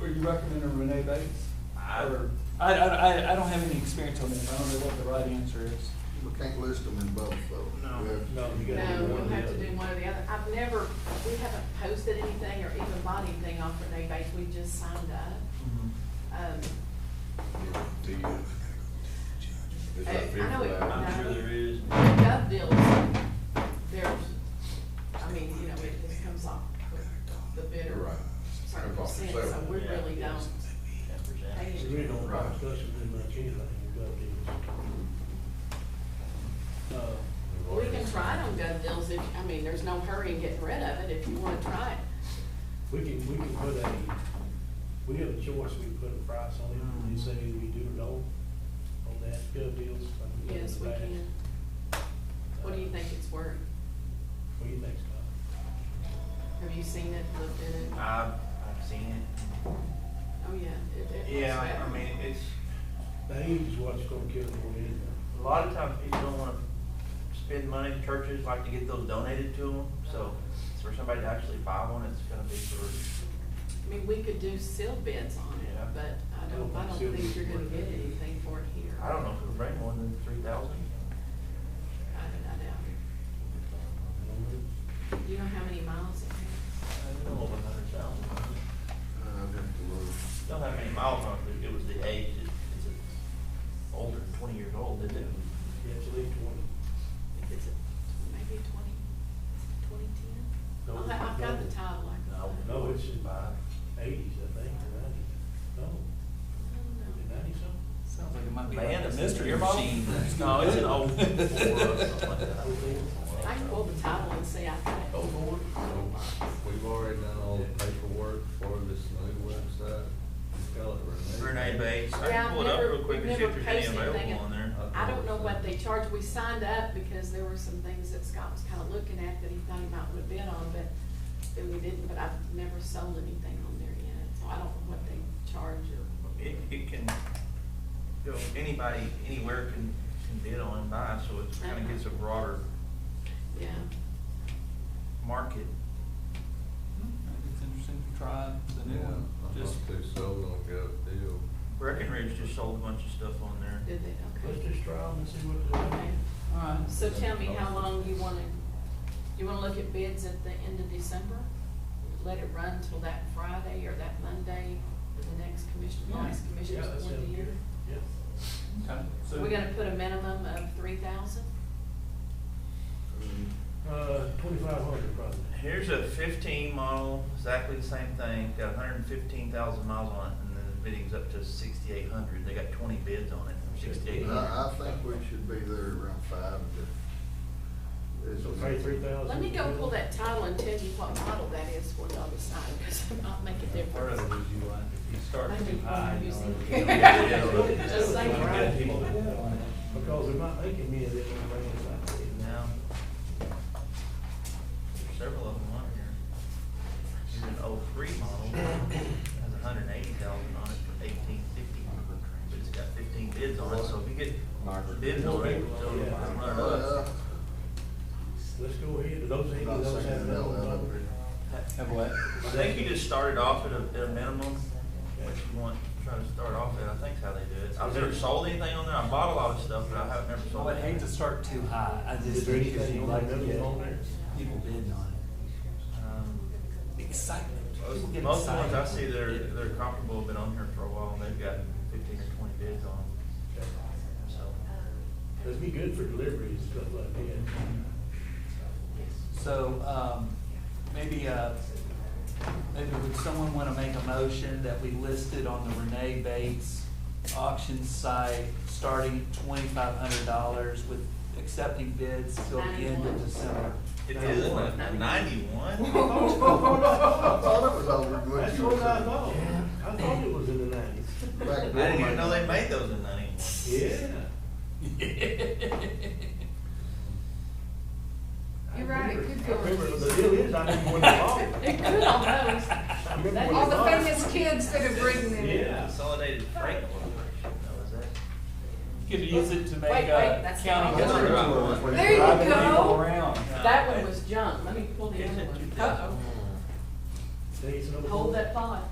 are you recommending Renee Bates? I- Or, I don't have any experience on this, I don't know what the right answer is. We can't list them in both, though. No. We have to- No, you it. gotta No, do one we'll or the have to other. do one or the other. I've never, we haven't posted anything or even bought anything off Renee Bates, we just signed up. Mhm. Is I that fee know for it- that? I'm sure there is. Gov Deals, there's, I mean, you know, it just comes off the bidder. Right. Certain Comes off the percent, so sale. we Yeah, really yes. don't 10%. pay We it. really don't Right. discuss it very much anything with gov deals. We can try it on Gov Deals if, I mean, there's no hurry in getting rid of it if you wanna try it. We can put we have a choice, we can put a price on it, and say we do or don't on that gov deals. like we did Yes, in the we past. can. What do you think it's worth? What do you think, Scott? Have you seen it, looked at it? I've seen it. Oh, yeah, it looks Yeah, better. I mean, it's, The age is what's gonna kill it more than anything. a lot of times people don't wanna spend money, churches like to get those donated to them, so for somebody to actually buy one, it's gonna be for, I mean, we could do sealed bids on it, Yeah. but I don't Sealed think bids you're gonna work. get anything for it here. I don't know if it'll bring more than 3,000. I doubt it. Do you know how many miles it has? I don't know, 100,000. I'd have to look. Don't have many miles on it, it was the age, it's older, 20 years old, isn't it? Yeah, it's at least 20. If it's maybe 2010? No, I've got the no. title, I can. No, it's in 80s, I think, or 90s. No, is it 90 something? Sounds like it might be Man, like a it's mystery your model? machine. No, it's an old Ford or something like that. I can pull the title and see, I can. Old Ford? We've already done all the paperwork for this new website. It's called Renee Bates, I Yeah, can I've pull it up never- real quick we've and see if never there's any posted anything available on there. I don't know what they charge. We signed up because there were some things that Scott was kinda looking at that he thought he might wanna bid on, but that we didn't, but I've never sold anything on there yet, so I don't know what they charge or. It can, you know, anybody, anywhere can bid on and buy, so it kinda gets a broader Yeah, market. It's interesting to try the new one, just. Too sold on Gov Deal. Breckenridge just sold a bunch of stuff on there. did they, Let's okay. just try them and see what they're Okay, doing. All right. so tell me how long you wanna look at bids at the end of December? Let it run till that Friday or that Monday, for the next commission, Yeah. next commission's Yeah, that one sounds year? good. Yeah. Okay. So We're gonna put a minimum of 3,000? 2,500 probably. Here's a 15 model, exactly the same thing, got 115,000 miles on it, and then the bidding's up to 6,800. They got 20 bids on it, 6,800. I think we should be there around 5 to. So pay 3,000. Let me go pull that title and tell you what model that is for y'all decide, because it might make a part of difference. it is you want, if you start Maybe too high, you using- know. Just saying, You right? get people to bid on it. Because they're not making many of them bring it like that. Now, there's several of them on here. Here's an 03 model, has 180,000 on it for 1,850, but it's got 15 bids on it, so if you get bids on it, so $100. Let's go ahead, those ain't, Not those saying have no, no that number. Have what? I think you just started off at a minimum, what you want, try to start off at, I think is how they do it. I've never sold anything on there, I bought a lot of stuff, but I haven't never I sold would hate to anything. start too high, I Is just there think anything you on like that to get on there? people bidding on it. Excitement. People get Most of the ones I excited. see, they're comparable, have been on here for a while, and they've got 15 or 20 bids on them, so. It'd be good for deliveries, stuff like that. So, maybe would someone wanna make a motion that we listed on the Renee Bates auction site starting at $2,500 with accepting bids till the end of December. It is a 91? I thought it was over what That's you were what I saying. thought. I thought it was in the 90s. Back I then, didn't even know they made those in 91. Yeah. You're right, it could go. I remember, the deal is, I remember when they bought it. It could almost. I remember when All they the bought it. famous kids that have ridden in it. Yeah. Consolidated Freight Corporation, though, is that? You could use it to make Wait, a that's county the history wrong tour. one. There you Driving people go. around. That one was junk. Let me pull the other one. Uh-oh. Days and old- Hold that thought.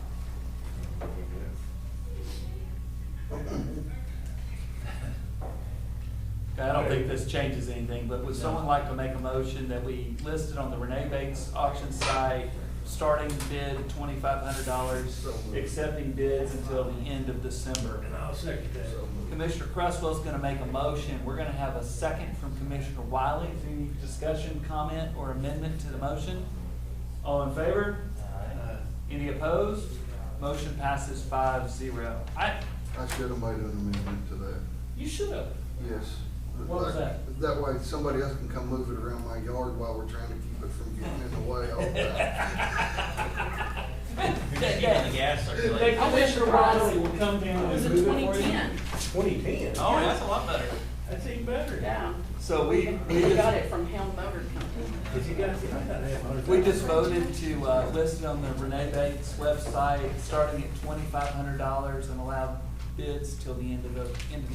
Okay, I don't think this changes anything, but would someone like to make a motion that we listed on the Renee Bates auction site, starting bid at $2,500, accepting bids until the end of December? And I'll second that. Commissioner Cresswell's gonna make a motion. We're gonna have a second from Commissioner Wiley. Any discussion, comment, or amendment to the motion? All in favor? Any opposed? Motion passes 5-0. I should have made an amendment to that. You should have. Yes. What was that? That way somebody else can come move it around my yard while we're trying to keep it from getting in the way all the time. Keeping the gas circulating. Commissioner Wiley will come down It was and in move it for you. 2010. 2010. Oh, that's a lot better. That's even better. Yeah. So we got it from Helm Motor Company. Cause you got, I gotta have 100,000. We just voted to list it on the Renee Bates website, starting at $2,500 and allow bids till the end of the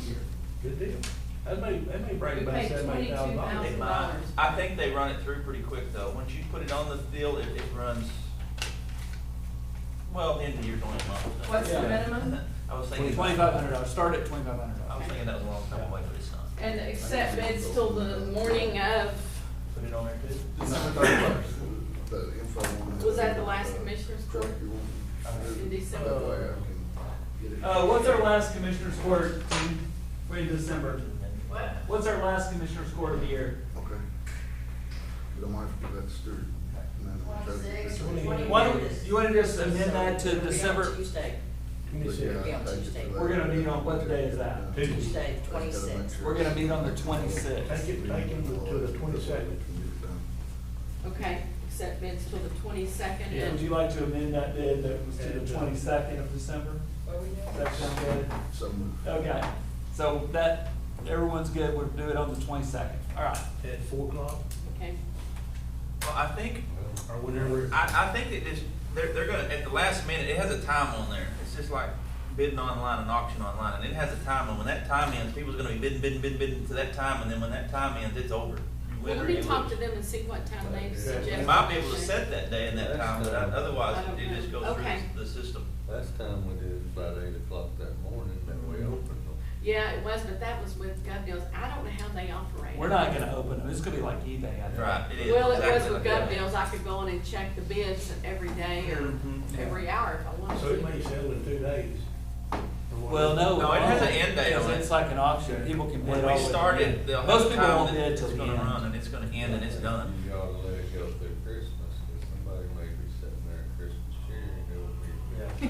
year. Good deal. That may bring We about paid $78,000. It might. I think they run it through pretty quick, though. Once you put it on the deal, it runs, well, the end of the year's only a month. What's the Yeah. minimum? I was thinking. $2,500, start at I was $2,500. thinking that was a long time away, but it's not. And accept bids till the morning of, Put it on there too. December 31st. The info on it. Was that the last commissioner's court? Correct, you want- In December. That way I can get it. What's our last Commissioner's Court in December? What? What's our last Commissioner's Court of the year? Okay. But I might have to give that to Stuart. And then we'll try to get this one. Why don't, you wanna just amend that to December? Tuesday. But yeah, Yeah, thank you Tuesday. for that. We're gonna meet on, what day is that? Tuesday. Tuesday, I just gotta make 26th. sure We're gonna meet on the Take 26th. him to the 22nd. Okay, accept bids till the 22nd. Yeah, would you like to amend that bid that was to the 22nd of December? Does that sound good? So moved. Okay, so that, everyone's good, we'll do it on the 22nd. All right. At 4 o'clock, Okay. Well, I think, or whenever. I think that this, they're gonna, at the last minute, it has a time on there. It's just like bidding online and auction online, and it has a time on. When that time ends, people's gonna be bidding to that time, and then when that time ends, it's over. You win Well, or let me you talk to lose. them and see what time they You suggest. might be able to set that day and that time, but otherwise, I don't it just know. goes Okay. through the system. Last time we did it about 8 o'clock that morning, then we opened them. Yeah, it was, but that was with Gov Deals. I don't know how they operate. We're not gonna open them, it's gonna be like eBay, I think. Right, it is. Well, it was exactly with like Gov that. Deals. I could go in and check the bids every day or Mhm. every hour if I wanted So it to. may sell in 2 days. Well, no. No, it has an end date on because it. It's like an auction, people can bid When all we the way to the started, end. they'll have Most a people time won't that bid it's till the gonna end. run, and it's gonna end, and it's done. You ought to let it go through Christmas, cause somebody may be sitting there at Christmas cheering, it'll be. You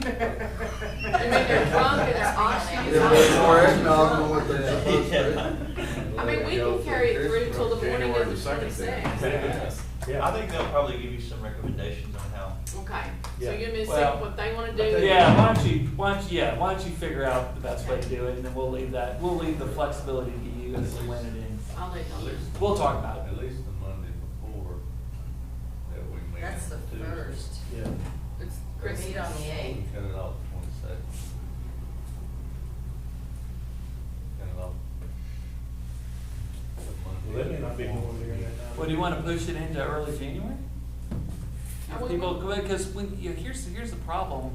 mean they're drunk and they're auctioning? Yeah, there's more eggnog than what they're supposed to. I mean, we can carry it through till the morning of the January 2nd. 26th. Yeah. I think they'll probably give you some recommendations on how. Okay, so Yeah. you want me to see Well, what they wanna I do? think- Yeah, why don't you figure out the best way to do it, and then we'll leave the flexibility to you as to when it ends. I'll let y'all know. We'll talk about it. At least the Monday before that we meet. That's the on Tuesday. first. Yeah. It's We Christmas. meet on the 8th. We cut it off 22nd. Cut it off. Well, that may not be going there that time. Well, do you wanna push it into early January? I would- People, because when, here's the problem,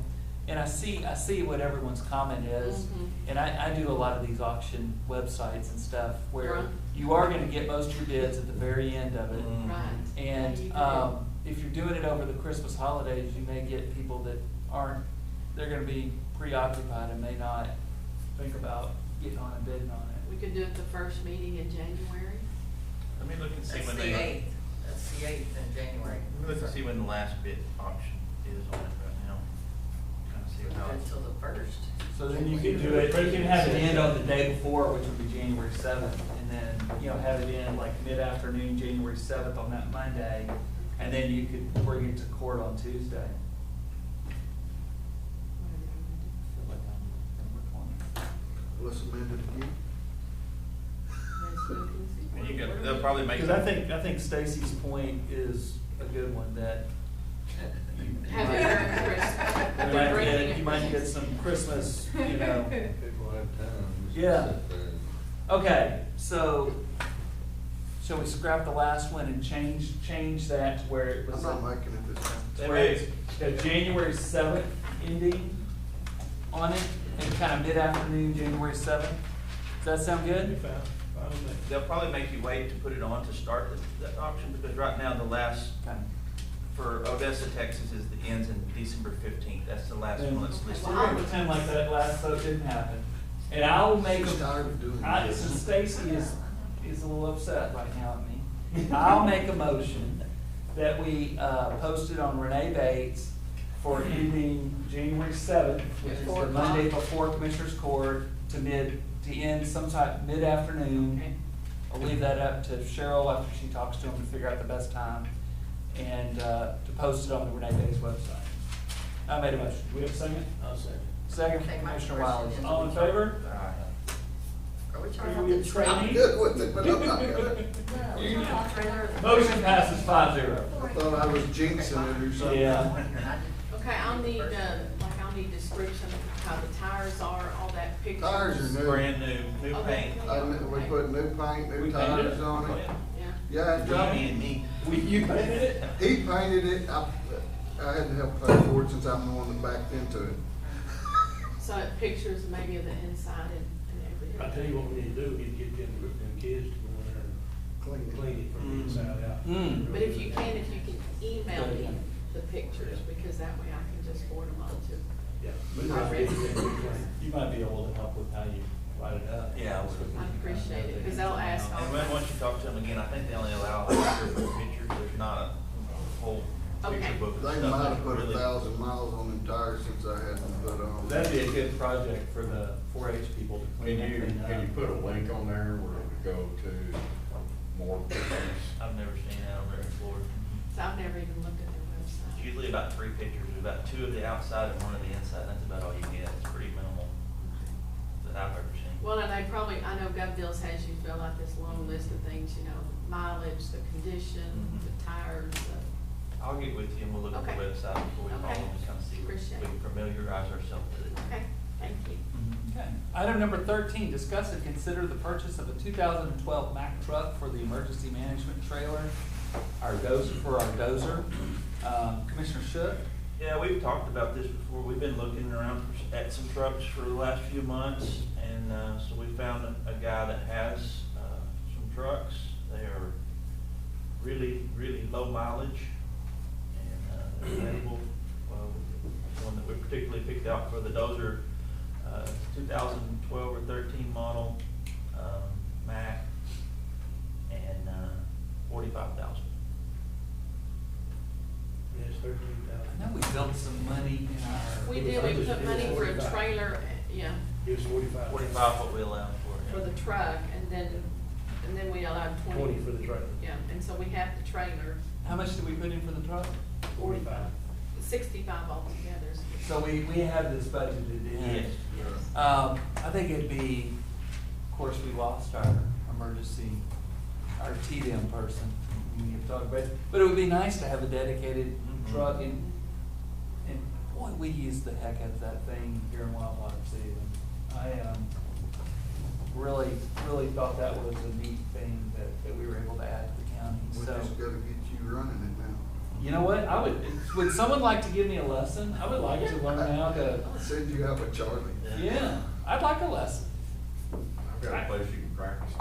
and I see what everyone's comment is, Mhm. and I do a lot of these auction websites and stuff, where Right. you are gonna get most of your bids at the very end of it. Mm. Right. Yeah, you And, do. if you're doing it over the Christmas holidays, you may get people that aren't, they're gonna be preoccupied and may not think about getting on and bidding on it. We could do it the first meeting in January. Let me look and see That's when the they. 8th. That's the 8th in January. Let me look and see when the last bid auction is on it right now. Kind of see how it's. Until the first. So then you can do it, you can have it in on the day before, which would be January 7th, and then, have it in like mid-afternoon, January 7th on that Monday, and then you could bring it to court on Tuesday. Feel like I'm number 20. Let's amend it again. And you can, they'll probably make. Because I think Stacy's point is a good one, that Have it during Christmas. you might get some Christmas, People have time. Yeah. Okay, so, shall we scrap the last one and change that to where it I'm was? not making it this time. To where it's a January 7th ending on it, and kind of mid-afternoon, January 7th? Does that sound good? Fine with me. They'll probably make you wait to put it on to start the auction, because right now, the last, Okay. for Odessa, Texas, is the ends in December 15th. That's the last one that's listed. We're gonna pretend like that last vote didn't happen. And I'll make She's tired of doing this. since Stacy is a little upset right now at me, I'll make a motion that we, post it on Renee Bates for ending January 7th, which is the 4 Monday o'clock. before Commissioners Court, to end sometime mid-afternoon. Okay. I'll leave that up to Cheryl after she talks to him to figure out the best time, and, to post it on the Renee Bates website. I made a motion. Do we have a second? I'll say. Second, Okay, my Commissioner question Wiley. is- All in favor? Are we Are talking we about the training? I'm good with it, but I'm not gonna. trailer? Motion passes 5-0. I thought I was jinxing it or something. Yeah. Okay, I'll need, I'll need description of how the tires are, all that pictures. Tires are new. Brand new Okay. paint. We put new paint, We new painted tires it? on it. Yeah. Yeah, it's done. Me and me. You painted it? He painted it, I had to help pay for it since I'm the one that backed into it. So pictures maybe of the inside and everything. I tell you what we need to do, we need to get them kids to go in there and clean it from the inside out. Mm. But if you can email me the pictures, because that way I can just forward them on to. Yeah. You might be able to help with how you write it up. Yeah, I would. I appreciate it, because they'll ask all. And then once you talk to them again, I think they only allow like 3 or 4 pictures. There's not a whole picture Okay. book. of They stuff. might have put Really- 1,000 miles on them tires since I had them put on. That'd be a good project for the 4-H people to clean everything up. Can you put a link on there where it would go to more pictures? I've never seen that on there before. So I've never even looked at their It's website. usually about 3 pictures, There's about 2 of the outside and 1 of the inside. That's about all you get. It's pretty minimal that I've ever seen. Well, and they probably, I know GovDeals has you fill out this long list of things, mileage, the condition, Mhm. the tires, I'll get with you and we'll look at the Okay. website before we call Okay. them and kind of see, Appreciate we can it. familiarize ourselves with it. okay, thank you. Okay. Item number 13, discuss and consider the purchase of a 2012 Mack truck for the emergency management trailer, our dozer. Commissioner Shook? Yeah, we've talked about this before. We've been looking around at some trucks for the last few months, and so we found a guy that has some trucks. They are really, really low mileage, and they're available. One that we particularly picked out for the dozer, 2012 or 13 model Mack, and 45,000. Yes, 13,000. I know we built some money in our. We did, we put money for a 45. trailer, It was 45. 45 what we allowed for. for the truck, and then we allowed 20 for the trailer. Yeah, and so we have the trailer, How much did we put in for the truck? 45. 65 altogether. So we have this budgeted in. Yes. Yes. I think it'd be, of course, we lost our emergency, our TDM person, we have talked about, but it would be nice to have a dedicated truck, and boy, we use the heck out of that thing here in Wildwater City. I really thought that was a neat thing that we were able to add to the county, We so. just gotta get you running it now. You know what, would someone like to give me a lesson? I would like to learn how to, I'll send you out with Charlie. yeah, I'd like a lesson. I've got a place you can practice.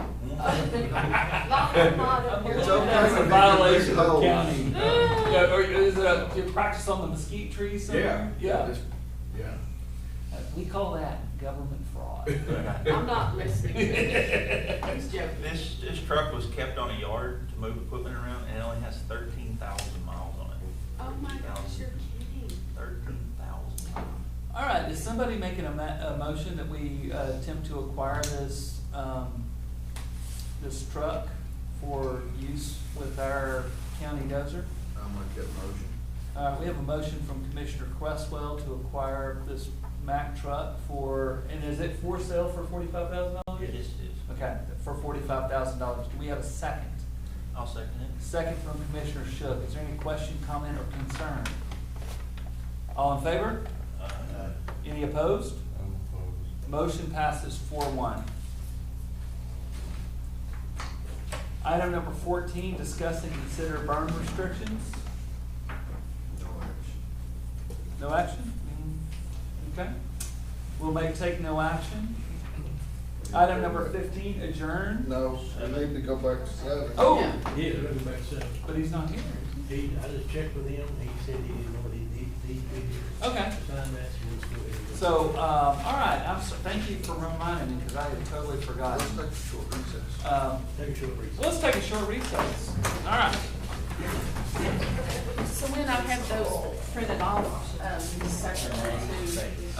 It's okay, that's a violation of county. Yeah, or is it you practice on the mesquite tree somewhere? Yeah. just- Yeah. We call that government fraud. I'm not listening. He's joking. This truck was kept on a yard to move equipment around, and it only has 13,000 miles on it. Oh my gosh, you're kidding. 13,000. All right, right, is somebody making a motion that we attempt to acquire this, this truck for use with our county dozer? I'll make that motion. We have a motion from Commissioner Cresswell to acquire this Mack truck for, and is it for sale for $45,000? It is. Okay, for $45,000. Do we have a second? I'll second it. Second from Commissioner Shook. Is there any question, comment, or concern? All in favor? Any opposed? Motion passes 4-1. Item number 14, discuss and consider burn restrictions. No action. No action? Okay. We'll take no action. Item number 15, adjourn. No, I need to go back to 7. Oh, Yeah, we're gonna go back to 7. but he's not here. I just checked with him, he said he didn't know what he needed. Okay. Sign that, so let's go ahead. So, all right, thank you for reminding me, because I had totally forgotten. Let's take a short recess. Take a short recess. Let's take a short recess. All right. So when I have those printed off, section two.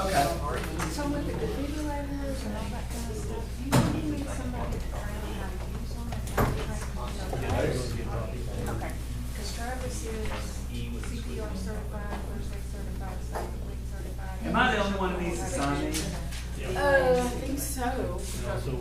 Okay. So with the defibrillators and all that kind of stuff, you can need somebody to train how to use them and how to Yeah, they're gonna get copies. Okay, because Travis is CPR certified, first aid certified, safety lead certified. Am I the only one that needs to sign these? I think so. And also,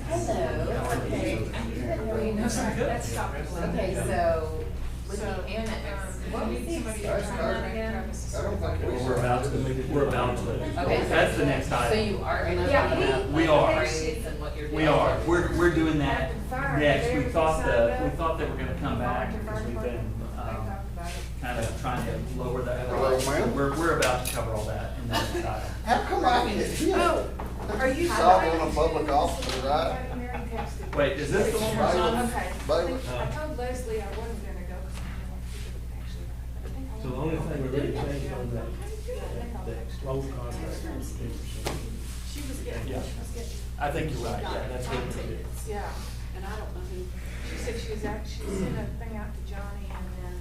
Hello, okay. That's Dr. Okay, so with the annex, what was the Somebody to extension train on again? I don't think we. We're about to. Okay, That's the next So item. you are gonna. Yeah, talk about, we like, are. grades and what you're doing? We are. We're doing that Rapid fire, next. did We everything thought signed up? they were gonna come back because we've been, They talked about it. kind of trying to lower that. Hello, ma'am. We're about to cover all that in the next item. How come I get hit? Oh, are you? Solving a public officer, right? Mary texted. Wait, is this the one we're signing? Okay. Bailey. I told Leslie I wasn't gonna go because I didn't want people to actually. I think I so the want- only thing we really changed on that old contract was the 10%. She was getting, Yeah. she was getting. I think you're right. Yeah, that's good. Tickets, yeah, and I don't know who. She said she was out, she sent a thing out to Johnny and then.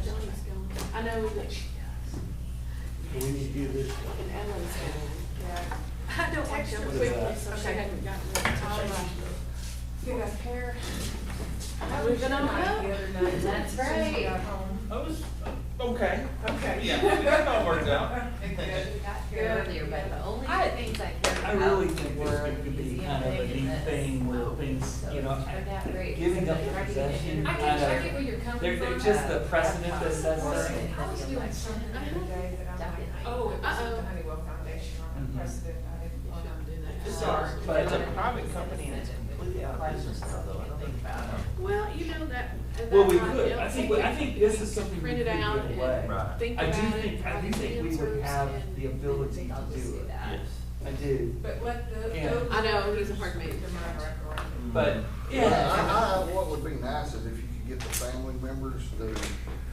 Johnny's going. I know that she does. So we need to give this. And Ellen's going. Yeah. I don't want Text her you quickly, to. so she Okay. hadn't gotten it. You got a pair. I was gonna know. The other night. That's As soon as we right. got home. I was, okay. Okay. Yeah, that all worked out. We got here earlier, but the only things I cared I about really think this were could be museum kind of a thing neat and thing this. where things, you know, Turned out great. giving up Somebody possession, I kind get where you're of, coming from. just the precedent that sets there. I was doing something the other day that I'm like, oh, it was at the Honeywell Foundation on Mhm. a precedent. I didn't want to do that. It's Sorry. But it's a private company and it's completely out of business now, though. I don't think about it. Well, you know that. Well, we could. I think this is something we Print could it out give away. and Right. think I about do it. think, I do write think we would answers have and- the ability I'll to just do see it. that. Yes. I do. But let the. Yeah. those- I know, he's a hard man. But, Yeah, yeah. what would be nice is if you could get the family members to,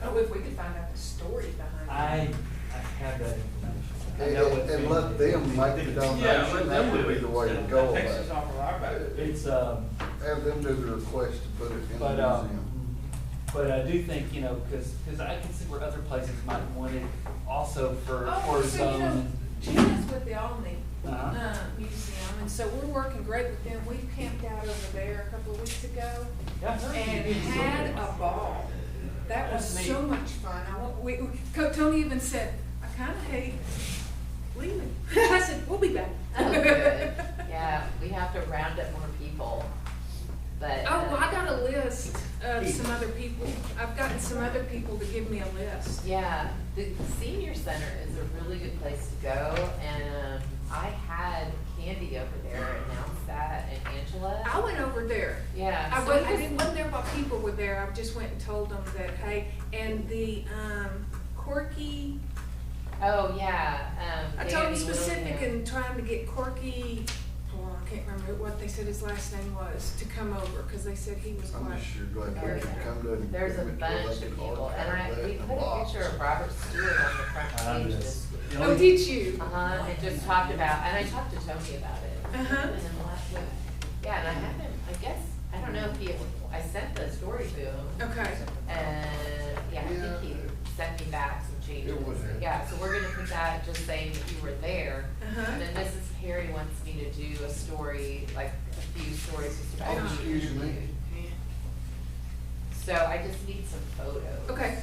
Oh, if we could find out the story behind it. I have that information. I know what's and being- let them make the Yeah, donation, let that them would do be it. the way to go That about takes us it. off of our back. It's, Have them do the request to put it in the but, museum. but I do think, you know, cause I can see where other places might want it also for Oh, its so you know, own. Gina's with the Albany Uh-huh. Museum, and so we're working great with them. We camped out over there a couple of weeks ago Yeah. and had a ball. That was That's so neat. much fun. Tony even said, I kinda hate leaving. I said, we'll be back. Oh, good. Yeah, we have to round up more people, but. Oh, well, I got a list of some other people. I've gotten some other people to give me a list. Yeah, the senior center is a really good place to go, and I had Candy over there announce that, and Angela. I went over there. Yeah. I so wasn't, we I just- wasn't there while people were there, I just went and told them that, hey, and the, Corky, Oh, yeah, I told them Danny specific Williams. and trying to get Corky, oh, I can't remember what they said his last name was, to come over, cause they said he was I'm quite. just sure glad Oh, they could yeah. come to an There's a agreement to bunch let of the people, card and have that we in the put a box. picture of Robert Stewart on the front page this week. Oh, did you? Uh-huh, and just talked about, and I talked to Tony about it. Uh-huh. And then last week, yeah, and I had him, I guess, I don't know if he, I sent the story to him, Okay, and, yeah, I think he sent me back some changes. It would have. Yeah, so we're gonna put that just saying that you were there. Uh-huh. And then Mrs. Perry wants me to do a story, like a few stories just about Oh, you. excuse me. So I just need some photos. Okay.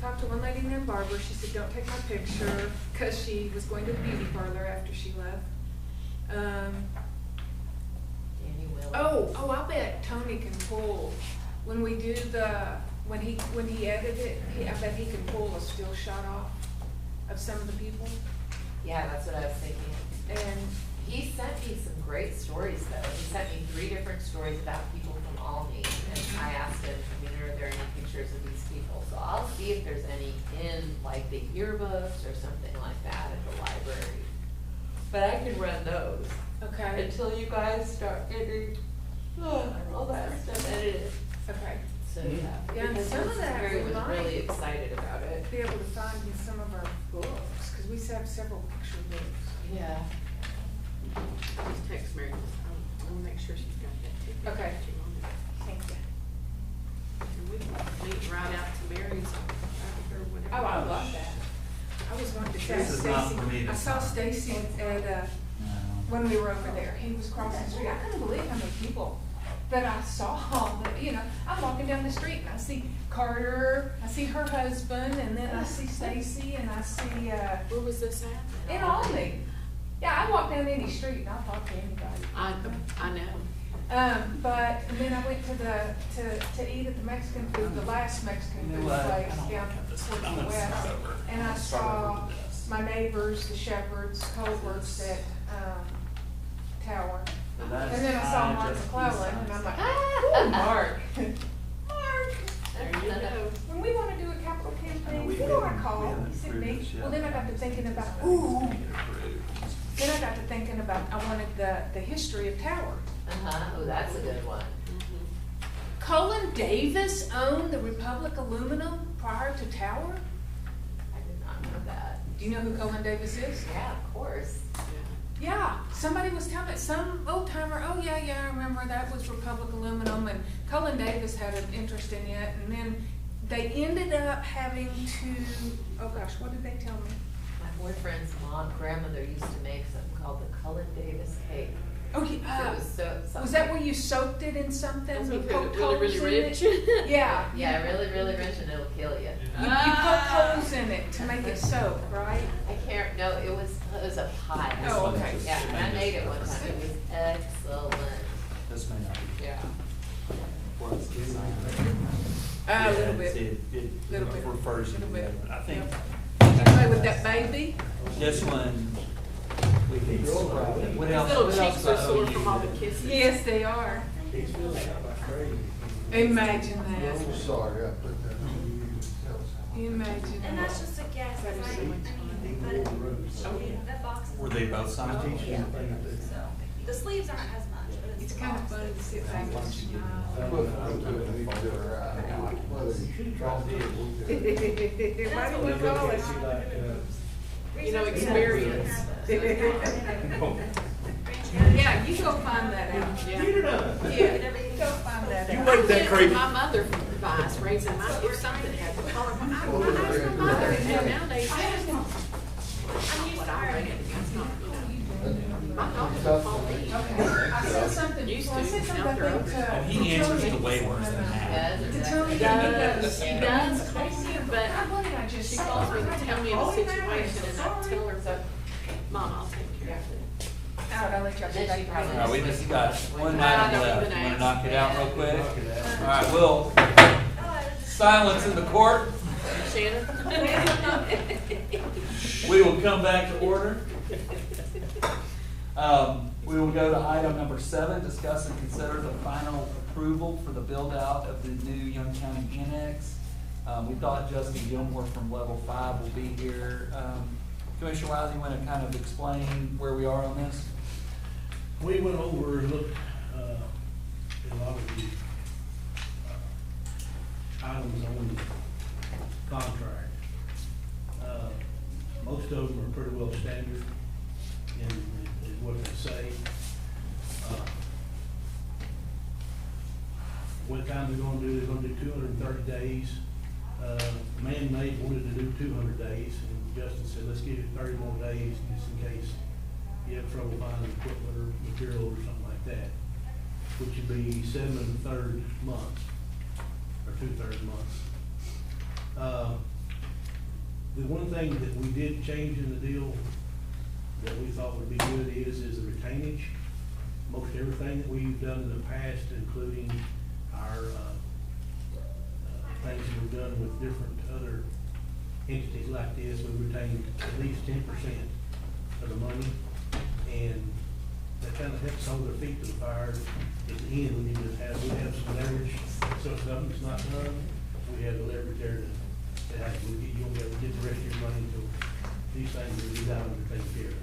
Talked to one lady named Barbara, she said, don't take my picture, cause she was going to the beauty parlor after she left. Danny Willis. Oh, I bet Tony can pull, when we do when he edited it, I bet he can pull a still shot off of some of the people. Yeah, that's what I was thinking. And He sent me some great stories though. He sent me 3 different stories about people from Alney. And I asked him, I mean, are there any pictures of these people? So I'll see if there's any in like the yearbooks or something like that at the library. But I can run those okay, until you guys start getting all that stuff edited. okay. So, yeah. Yeah, and Because some of Mrs. that Perry we was might really excited about it. be able to find in some of our books, cause we have several picture books. Yeah. Just text Mary, I wanna make sure she's got that too. Okay. Thank you. And we can meet right out to Mary's, or whatever. Oh, I love that. I was wanting to tell This is not for me Stacy, to I saw sign. Stacy at, when we were over there, he was crossing the street, I couldn't believe how many people that I saw, that, you know, I'm walking down the street and I see Carter, I see her husband, and then I see Stacy, and I see, Where was this at? in Albany. Yeah, I walk down any street and I'll talk to anybody. I know. But, and then I went to to eat at the Mexican food, the last Mexican You know food what? place I don't down have this. towards I'm the gonna start west. over. And I Start over saw with this. my neighbors, the Shepherds, Colberts at, Tower. And that's And then I saw Mark just McClellan, and I'm like, Ah! oh, Mark. Mark. There you go. When we wanna do a capital campaign, we who do I haven't- call? we haven't He said approved me. this yet. Well, then I got to thinking about, It's ooh. gonna get approved. Then I got to thinking about, I wanted the history of Tower. Uh-huh, oh, that's a good one. Cullen Davis owned the Republic Aluminum prior to Tower? I did not know that. Do you know who Cullen Davis is? Yeah, of course. Yeah, somebody was telling me, some old timer, oh yeah, I remember that was Republic Aluminum, and Cullen Davis had an interest in it, and then they ended up having to, oh gosh, what did they tell me? My boyfriend's grandmother used to make something called the Cullen Davis cake. Oh, It yeah, was so, was that where you soaked it in something? That's You what poked really, holes really in rich. it? Yeah. Yeah, really, really rich and it'll kill you. You poke holes in it to make it soak, right? I can't, no, it was a pie. Oh, okay. Yeah, and I made it one time. It was excellent. This may not be. Yeah. What's designed. A little bit. It Little bit. refers to Little bit. it. I think Did you play with that baby? this one, we can describe it. What else? Little what else cheeks are about sore OU? from all the kisses. Yes, they are. Imagine that. Sorry, I put that on. Imagine And that's that. just a guess, That is right? so much fun. But that box is. Were they both signed? Yeah. So, the sleeves aren't as much, but it's It's the kind of box. funny to sit back and smile. Put it on to it, and you can do it right. Whether you draw it, we'll do it. Why do we call it? You know, experience. Yeah, you go find that out. Yeah. Yeah, you go find that out. My mother advised raising my, if something had to call her, I asked my mother, and nowadays, I'm used to what I'm reading, it's not, you know, my daughter will call me. Okay, I said something, Used well, I to, said something, now I they're think, over. And he answers to way worse than that. To Tony, She does call me, but what did I just she say? calls me to tell me of a situation, and I tell her, Mom, I'll take care of it. All right, I'll let y'all Then get she back. probably- All right, we just got one I item don't left. even You wanna ask. knock it out real quick? All right, Will, silence in the court. Shannon? We will come back to order. We will go to item number 7, discuss and consider the final approval for the build-out of the new Young County Annex. We thought Justin Gilmore from Level 5 will be here. Commissioner Wise, you want to kind of explain where we are on this? We went over and looked, at a lot of the, items on the contract. Most of them are pretty well standard in what they say. what time they're gonna do, they're gonna do 230 days. Man-made wanted to do 200 days, and Justin said, let's give it 30 more days, just in case you have trouble finding equipment or material or something like that, which would be 7 1/3 months, or 2/3 months. The one thing that we did change in the deal that we thought would be good is the retainage. Most everything that we've done in the past, including our, things that we've done with different other entities like this, we retained at least 10% of the money. And that kind of helps hold their feet to the fire. At the end, we have some leverage. So if something's not done, we have the leverage there to have, you won't be able to get the rest of your money until these things are done and taken care of.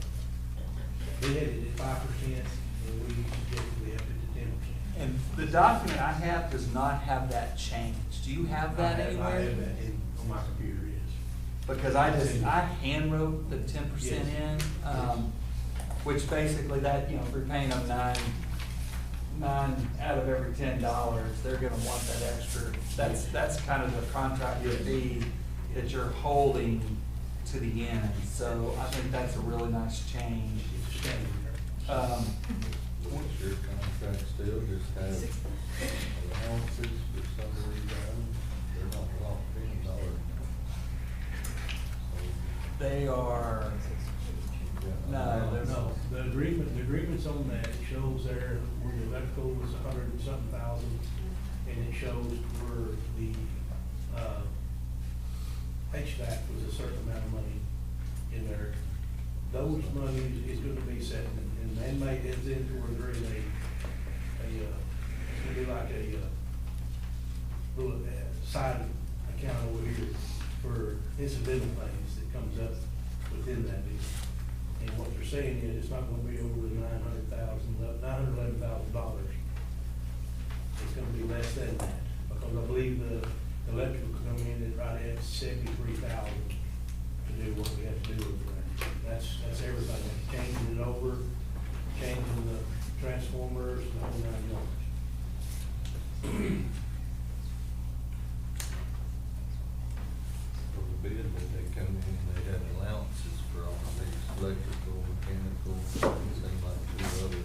They had it at 5%, and we suggested we have it to 10%. And the document I have does not have that change. Do you have that anywhere? I have that on my computer, yes. Because I hand wrote the 10% in, which basically that, you know, if you're paying them nine out of every $10, they're gonna want that extra. That's kind of the contract fee that you're holding to the end. So I think that's a really nice change. It's a standard. What's your contract still, just have allowances for some reason, they're not locked in, or? They are, no, they're No, the agreement's on that, it shows there where the electrical was 100 and something thousand, and it shows where the, HVAC was a certain amount of money in there. Those monies is gonna be set, and man-made is in where there is it's gonna be like a, little side account over here for incidental things that comes up within that deal. And what they're saying is it's not gonna be over the $911,000. It's gonna be less than that, because I believe the electrical come in at right at 73,000 to do what we have to do over there. That's everything, changing it over, changing the transformers, the whole 9 yards. For the bid that they come in, they had allowances for all these electrical, mechanical, seems like 2 other.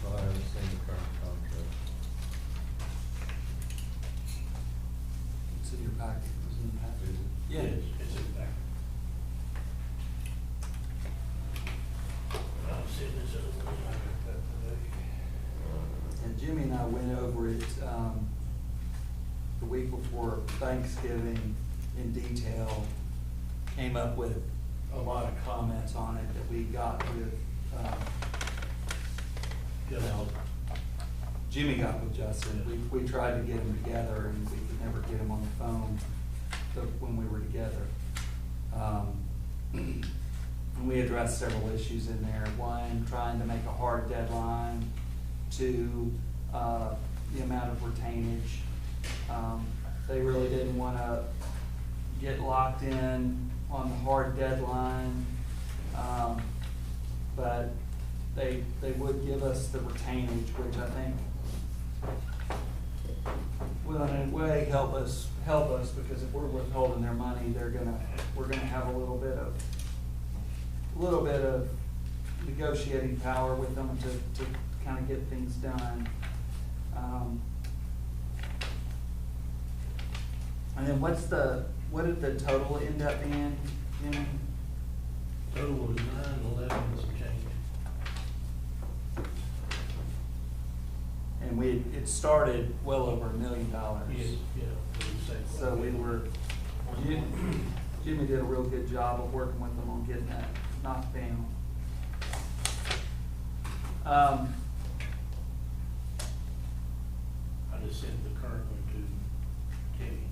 So I haven't seen the current contract. It's in your packet. It's in the packet. Is it? Yeah. It's in fact. I'm sitting this other one, I got that today. And Jimmy and I went over it, the week before Thanksgiving in detail, came up with a lot of comments on it that we got with, Jimmy got with Justin. We tried to get them together and we could never get them on the phone when we were together. And we addressed several issues in there. One, trying to make a hard deadline. 2, the amount of retainage. They really didn't want to get locked in on the hard deadline, but they would give us the retainage, which I think will in a way help us because if we're withholding their money, we're gonna have a little bit of negotiating power with them to kind of get things done. And then what did the total end up being, Jimmy? Total was 911 and some change. And it started well over $1 million. Yes, yeah. So Jimmy did a real good job of working with them on getting that knocked down. I just sent the current one to Timmy.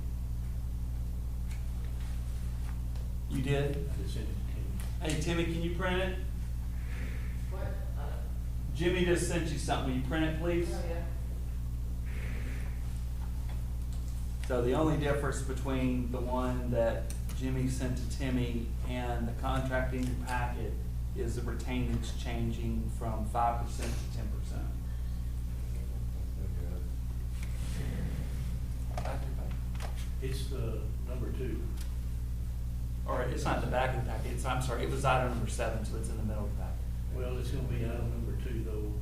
You did? I just sent it to Timmy. Hey, Timmy, can you print it? What? Jimmy just sent you something. Will you print it, please? Oh, yeah. So the only difference between the one that Jimmy sent to Timmy and the contract in your packet is the retainage changing from 5% to 10%. It's the number 2. Or it's not in the back of the packet, I'm sorry, it was item number 7, so it's in the middle of the packet. Well, it's gonna be item number 2 though.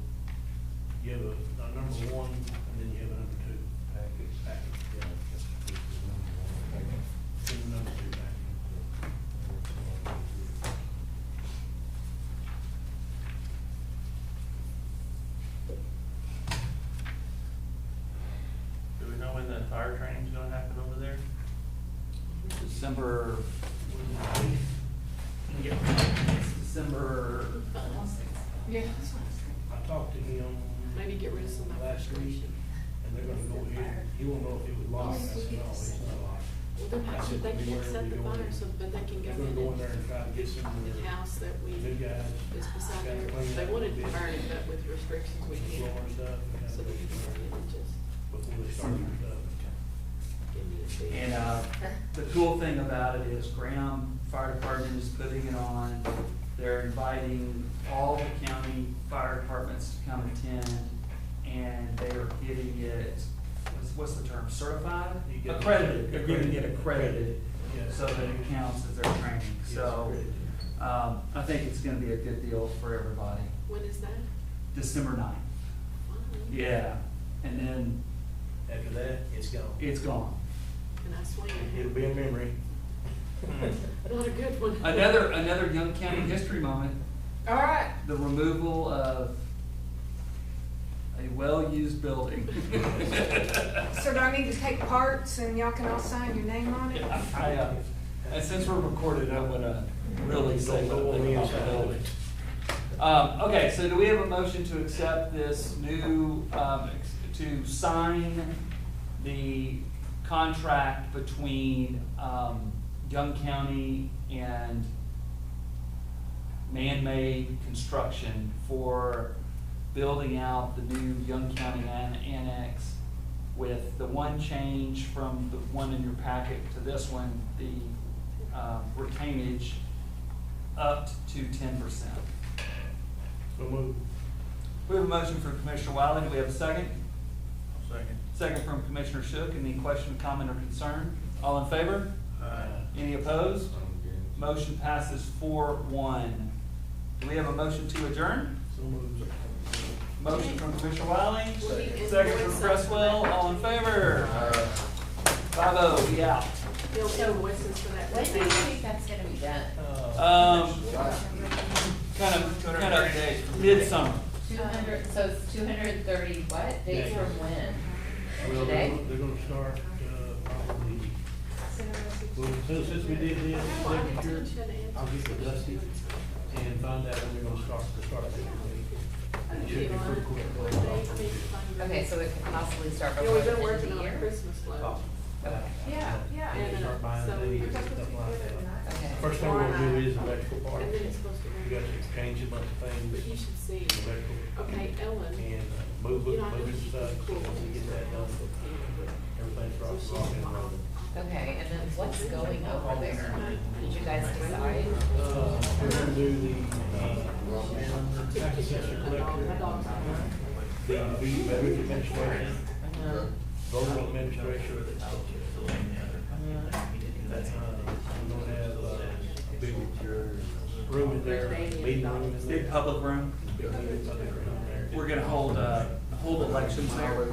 You have a number 1 and then you have a number 2. Package. In the number 2 package. Do we know when the fire training's gonna happen over there? December, it's December, Yeah. I talked to him Maybe get rid of some of my last week, frustration. and they're gonna go ahead, he won't know if it was locked. I said, no, it's not locked. Well, then how should they can't set the fire so that they can go They're gonna go in in there and try to get some of and the the house that we, new guys. is beside Gotta there. clean They up wanted a to bit. burn it, but with restrictions we Some floor can't. and stuff, and So have they can burn it and just before they start their stuff. give me a fee. and, the cool thing about it is Graham Fire Department is putting it on. They're inviting all the county fire departments to come attend, and they are getting it, what's the term, certified? You get- Accredited, they're getting it accredited, Yes. so that it counts as their training. Yes, So, accredited. I think it's gonna be a good deal for everybody. When is that? December 9th. Wow. Yeah, and then After that, it's gone. it's gone. Can I swing It'll it? be a memory. Not a good one. Another Young County history moment, All right. the removal of a well-used building. So do I need to take parts and y'all can all sign your name on it? And since we're recorded, I'm gonna really say what I think about the building. Okay, so do we have a motion to accept this new, to sign the contract between, Young County and Man-Made Construction for building out the new Young County Annex, with the one change from the one in your packet to this one, the retainage up to 10%. So move. We have a motion from Commissioner Wiley. Do we have a second? Second. Second from Commissioner Shook. Any question, comment, or concern? All in favor? Aye. Any opposed? Motion passes 4-1. Do we have a motion to adjourn? So moved. Motion from Commissioner Wiley, Will we second from invoice Cresswell. All in favor? 5-0, we out. Bill invoices for that. When do you think that's gonna be done? Kind of midsummer. 200, so it's 230 what? Days Yeah. from when? Well, Today? they're gonna start, probably, well, since we did this signature, I'll get with Dusty and find out when we're gonna start this meeting. It should be pretty quick. Okay, so it could possibly start Yeah, before we've the been end of working the on a year? Christmas float. Okay. Yeah. And start buying So things we- and stuff like that. Okay. First thing we're gonna do is electrical part. And then it's supposed to We got to change a bunch of But you things, should see, electrical, okay, Ellen. and move You it, know, I know move it she's stuff, cool. once we get that done, everything's So she's rocking and rolling. Okay, and then what's going over there? Did you guys decide? We're gonna do the, tax assessor collector, the veteran administration, voter administration. We're gonna have a big room in there, meeting room in there. Big public room. Big meeting public room in there. We're gonna hold elections there.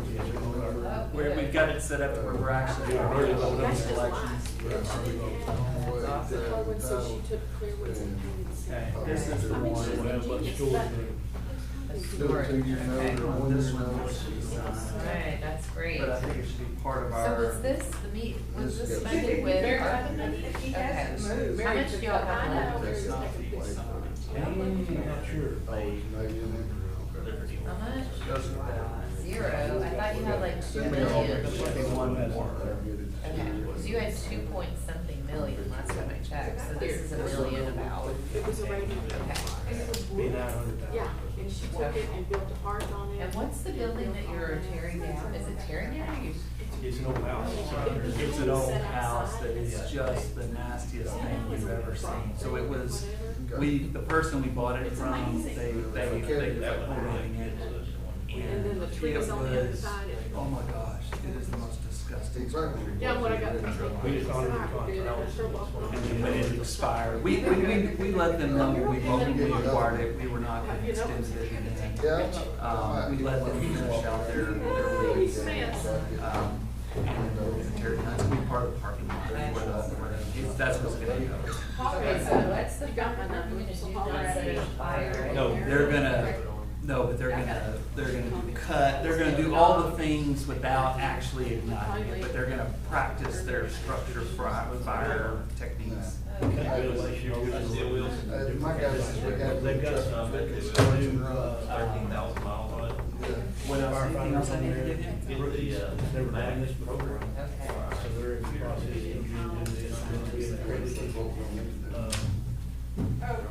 We've got it set up where we're actually Yeah, really really voting That's in just elections. lies. The Clearwood said she took Clearwood's and. Okay, this is the We'll one. have a bunch of schools in there. Storage, okay. This one was Alright, that's great. But I think it should be part of So our. was this the meet, was This this is- funded with? Very ARPA good. money? He Okay. hasn't moved. How much do y'all have I know, left? there's like a big sign. I'm not sure. Maybe in there. How much? Goes with that. 0, I thought you had like 2 Okay. million. There should be one more. Okay, so you had 2 point something million last time I checked, so this is $1 million about. It was a rating. Okay. Be 900,000. Yeah, and she took it and built a heart on it. And what's the building that you're tearing down? Is it tearing down or you? It's an old house. It's an old house that is just the nastiest thing we've ever seen. So it was, the person we bought it from, they were renovating it. And then the tree is on the other side. Oh my gosh, it is the most disgusting. Yeah, when I got the truck. We just honored the contract. And then when it expired, we let them know when we acquired it, we were not going to extend it. And then, we let them finish out their lease. And tear it down. It's gonna be part of the parking lot. That's what's gonna be covered. Okay, so what's the government going to do not set a fire? No, they're gonna do all the things without actually igniting it, but they're gonna practice their structure fire techniques. My guys, They've got some, it's new, 13,000 miles on it. What else, anything else I need to give you? They're running this program. Okay. So they're in the process of doing this, and then being accredited. Oh,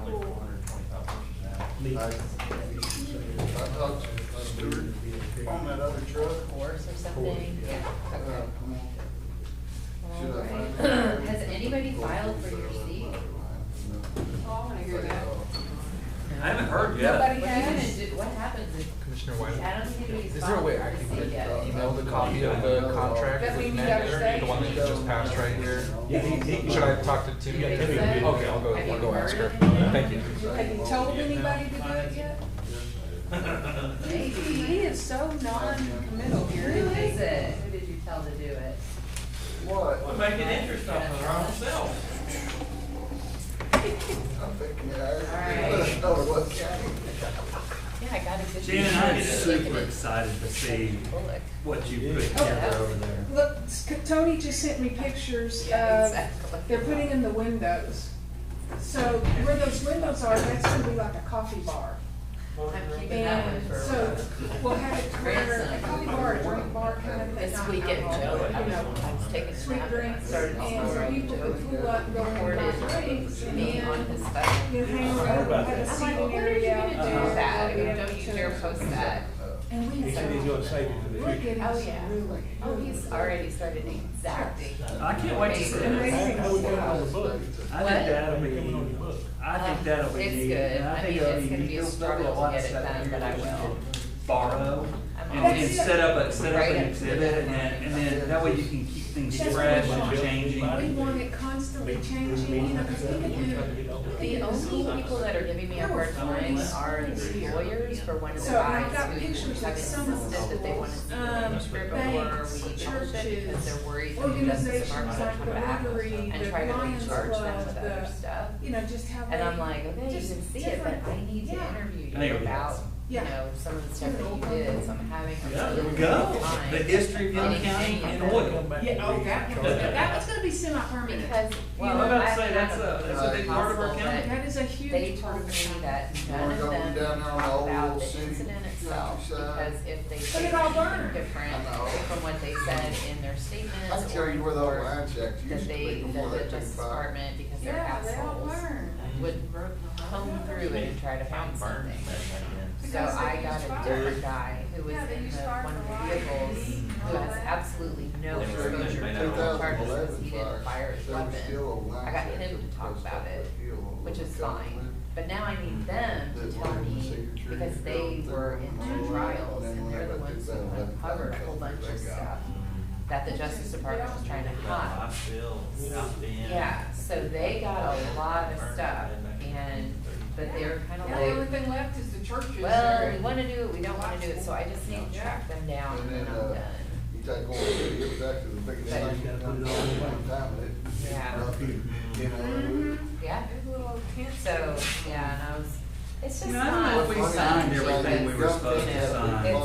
cool. I talked to Stuart on that other truck. Horse or something? Yeah, okay. Should I find Alright. Has anybody filed for your seat? Oh, I wanna hear that. I haven't heard yet. Nobody What are you gonna has? do, what happens if? Commissioner White, I don't think anybody's is there a filed way for I your can seat yet. email the copy of the contract That with mean you Ned, gotta stay? the one that you just passed right here? Yeah, he. Should I talk to Timmy? Yeah, Okay, Timmy. I'll go Have you ask her. heard of anything? Thank you. Have you told anybody to do it yet? Maybe. He is so non-committal here. Who isn't he? is it? Who did you tell to do it? What? Make it interesting for ourselves. I'm thinking it hurt. Alright. No, it wasn't. Yeah, I got a good. Jan and I are super excited to see Bullock. what you put together over there. Look, Tony just sent me pictures Yeah, of, exactly. they're putting in the windows. So where those windows are, that's gonna be like a coffee bar. I'm keeping that one And for. so we'll have it where a coffee bar, a drink bar kind of thing. This not weekend, alcohol, Joe, but, you know, I was taking a sweet nap and I drinks, started and so people could pull up and go and buy drinks, and me on then, his phone. you know, hang around, have a I'm like, seating well, what are you area. gonna do with that? I go, don't you dare post that. And we He said he's gonna save it for the we're future. getting Oh, some yeah. really, Oh, he's already started exacting. I can't wait to see it. Amazing. How we coming on the book? I What? think that'll Coming on be, your book. I think that'll be It's neat. good. And I think mean, it'll it's gonna be a there'll struggle a lot to of get it stuff done, here but I that we will. can Borrow I'm and always- set up an Right. exhibit and then that way you can keep things fresh and changing. we want it constantly changing, you know, because we can do. The only people that are giving me a hard time are the lawyers for one of the So I've guys got who pictures have of some of insisted that they want to see the script before banks, we publish it churches, because they're worried that the Justice organizations Department will like come the back Rotary, and the try to Lions recharge them Club, with other the, stuff. you know, just how And they. I'm like, okay, you just can see it, but different- I need to yeah. interview I think you it'll be about, awesome. you know, some of the stuff that you did, so I'm having a Yeah, there we really go. good time. The history of Young Getting County any and of oil. that. Yeah, oh, that was gonna be semi-permanent. Because, well, I'm about to I say, have that's a big part of our possible county. that That is a huge. they told me that none of them Down there on the talk old about the city incident itself, countryside. because if they But say it all anything burned. different I know. from what they said in their I statements can or tell you where the old or line checks used that to they, be before that they the took Justice fire. Department, because they're Yeah, they all assholes, burned. would comb through it and try to find something. So Because they I use got a fire. different guy who was Yeah, they in use the, fire one of for the lighting, vehicles, heat, and who all has that. absolutely no They were exposure to the 2011 charges, because he fire. didn't fire his There was still a weapon. line I got check him to that talk was about it, still which is coming fine. with. But now I need them to That tell were in the me, signature because they field, were they in were two all trials, and then and they're the whenever ones they who did that, uncovered a whole bunch of stuff that the Justice Department was trying to hide. Yeah, so they got a lot of stuff, but they were kind of Yeah, the only like, thing left is the churches. well, we wanna do it, we don't wanna do it, so I just need to track them down And and then, then I'm done. you take over, it was actually the biggest But- thing you've done in one time, and it, Yeah. you know, Yeah, There's a little tent. so, yeah, and I was, it's just You know, I don't know not. if we signed everything we were supposed to sign. It was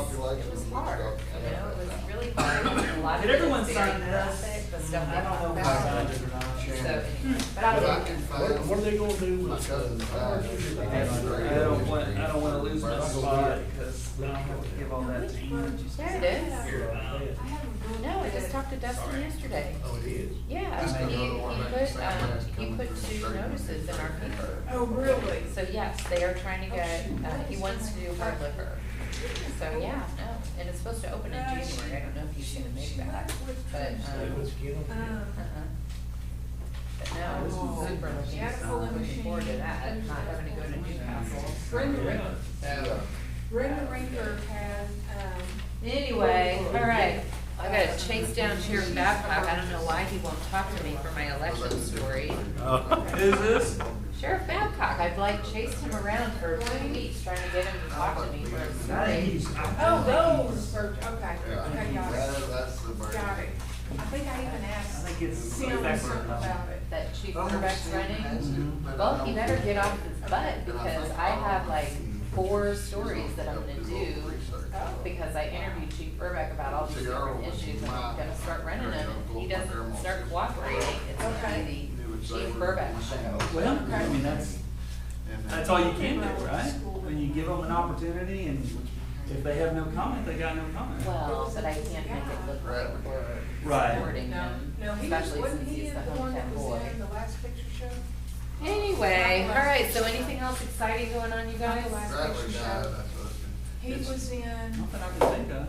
hard, you know, it was really hard. A lot of Did it everyone was very sign this? graphic, the stuff I they don't know talked if I about. signed it or not. So anyway, but But I I did. can What find, are they gonna do my with? cousin's house. I don't wanna lose my spot because I have to give all that to Ian. There it is. No, I just talked to Dustin yesterday. Oh, it is? Yeah, I made another one. He put 2 notices in our paper. Oh, really? So yes, they are trying to get, he wants to do hard liquor. So yeah, no, and it's supposed to open in January. I don't know if he's gonna make that, but, but no, this is super looking forward to that, not having to go to Newcastle. Brenda Rinker had, Anyway, all right, I gotta chase down Sheriff Babcock. I don't know why he won't talk to me for my election story. Who's this? Sheriff Babcock, I've like chased him around for 2 weeks trying to get him to talk to me for a story. oh, those, okay, Yeah. okay, got it. That's the bird. Got it. I think I even asked I think it's Sim back something about it. That Chief Herbeck's running. Well, he better get off his butt because I have like 4 stories that I'm gonna do. Because I interviewed Chief Herbeck about all these different issues and I'm gonna start running them and he doesn't start cooperating. It's gonna be the Chief Herbeck show. Well, I mean, that's all you can do, right? When you give them an opportunity and if they have no comment, they got no comment. Well, but I can't make it look like we're Right. supporting No, him, no, he was, especially wasn't since he he's the the one that hometown was boy. in the last picture show? Anyway, all right, so anything else exciting going on, you guys? Bradley died, that's what He was in, Nothing I can think of.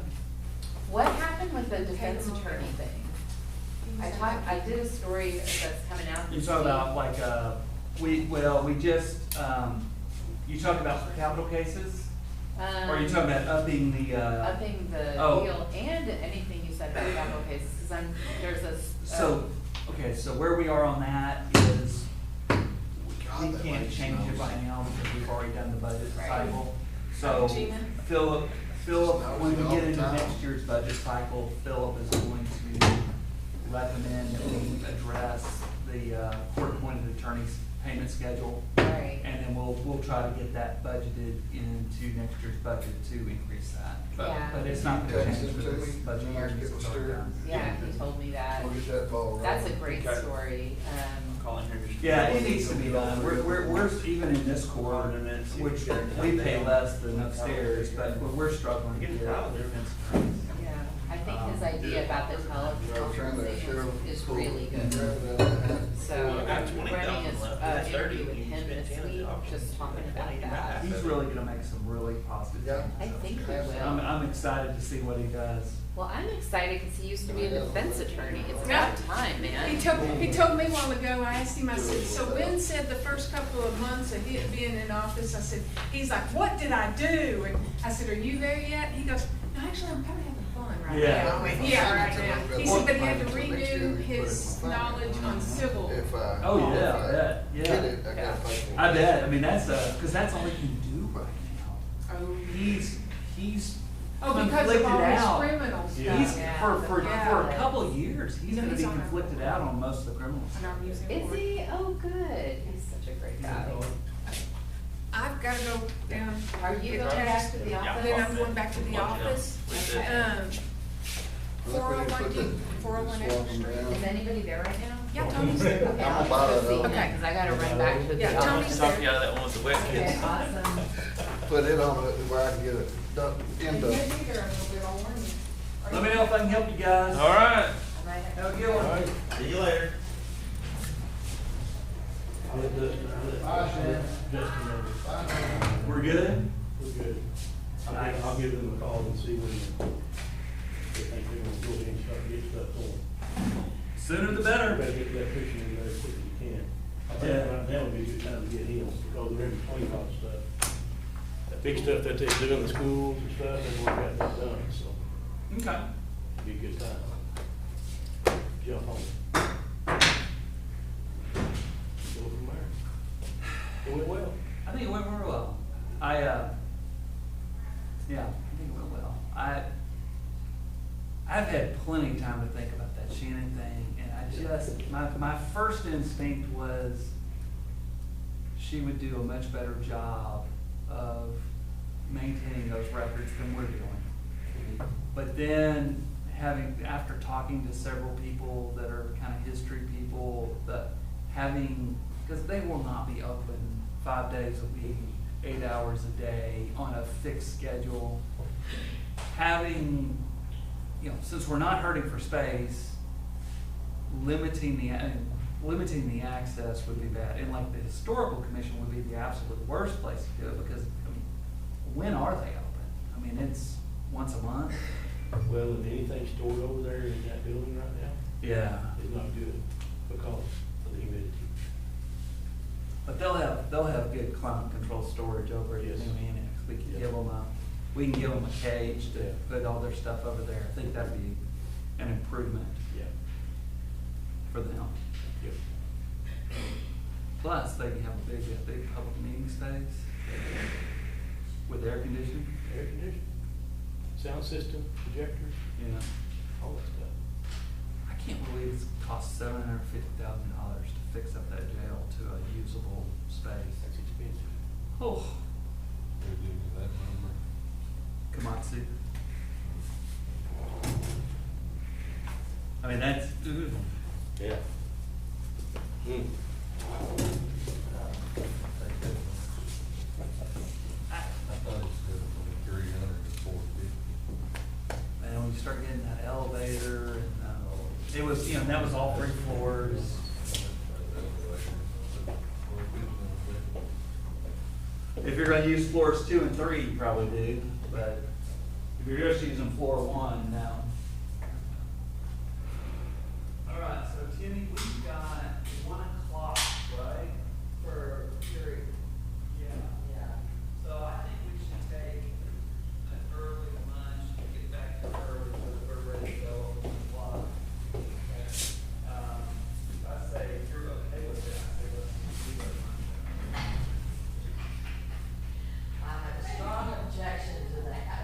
What happened with the defense attorney thing? I did a story that's coming out. You this talk week. about like, we just, you talk about capital cases? Or are you talking about upping the, Upping the oh. deal and anything you said about capital cases, because there's this. So, okay, so where we are on that is, we can't change it right now because we've already done the budget Right. cycle. So, Gina? Philip, when we get into next year's budget cycle, Philip is going to recommend that we address the court-appointed attorney's payment schedule. Right. And then we'll try to get that budgeted into next year's budget to increase that. Yeah. But it's not gonna change Text for it to this me. budget I year. might get it's with already Stuart. done. Yeah, he told me that. We'll get that ball rolling. That's a great Okay. story. Calling here. Yeah, it needs to be done. We're even in this court, which we pay less than upstairs, but we're struggling to get defense attorneys. Yeah, I think his idea about the teleconferencing is really good. So Well, I got I'm 20,000 running his left. That's 30 interview with when you him spend this 10 at the week, auction. just talking about that. He's really gonna make some really positive Yeah. changes. I think he I'm, will. I'm excited to see what he does. Well, I'm excited because he used to be a defense attorney. It's about time, man. he told me a while ago, I asked him, I said, so Ben said the first couple of months of him being in office, I said, he's like, what did I do? And I said, are you there yet? He goes, no, actually, I'm kind of having fun right Yeah. now. I went, yeah, right now. He said, but he had to renew his knowledge on civil. If I. Oh, yeah, if I I bet, Get yeah. it, I gotta pay for it. I bet, I mean, that's, cause that's all he can do right now. Oh, He's oh, because of conflicted all his out. criminal stuff. He's, Yeah. for a Yeah. couple of years, he's You know, gonna be he's on a- conflicted out on most of the criminals. And I'm using Is for it. he? Oh, good. He's such a great guy. I've gotta go down. Are you get going back taxed. to the Then office? I'm going back to the office. Okay. 401 401 Extra Street. Is anybody there right now? Yeah, Tony's there. Okay, I'm I'll about go to see know. him, Okay. because I gotta run back to the Yeah, Tony's office. there. Talk you out of that one with the wet Okay, kids. awesome. Put it on it where I can get it done, You end may be of. there a little bit, I'll warn you. Are Let you- me know if I can help you guys. All right. I might have- Have a good one. See you later. We're good? We're good. I'll give them a call and see when they think they're gonna go ahead and start getting stuff going. Sooner the better. Better get that fishing in there as quick as you can. I think Yeah. right now would be a good time to get him, because they're in between a lot of stuff. That big stuff that they do in the schools and stuff, they've already got that done, so Okay. it'd be a good time. Jump on it. Go from there. It went well. I think it went real well. Yeah, I think it went well. I've had plenty of time to think about that Shannon thing, and my first instinct was she would do a much better job of maintaining those records than we're doing. But then after talking to several people that are kind of history people, because they will not be open 5 days a week, 8 hours a day on a fixed schedule. Having, since we're not hurting for space, limiting the access would be bad. And like the historical commission would be the absolute worst place to do it, because, I mean, when are they open? I mean, it's once a month. Well, and anything stored over there in that building right now Yeah. is not good because of the humidity. But they'll have good climate control storage over at the Yes. new annex. We can Yeah. we can give them a cage Yeah. to put all their stuff over there. I think that'd be an improvement Yeah. for them. Yep. Plus, they can have a big public meeting space with air conditioning. Air conditioning, sound system, projectors, Yeah. all that stuff. I can't believe it's cost $750,000 to fix up that jail to a usable space. That's expensive. Oh, Who gave you that number? Komatsu. I mean, that's, ugh. Yeah. Mm. I thought it said from 300 to 450. And when you start getting that elevator, and, it was, you know, that was all 3 floors. If you're gonna use floors 2 and 3, you probably do, but if you're just using floor 1, no. All right, so Timmy, we've got 1 o'clock, right, for hearing? Yeah. So I think we should take an early lunch to get back to early, so that we're ready to go at 1 o'clock. I say, if you're okay with it, I say let's do our lunch. I have a strong objection to that.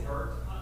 hurt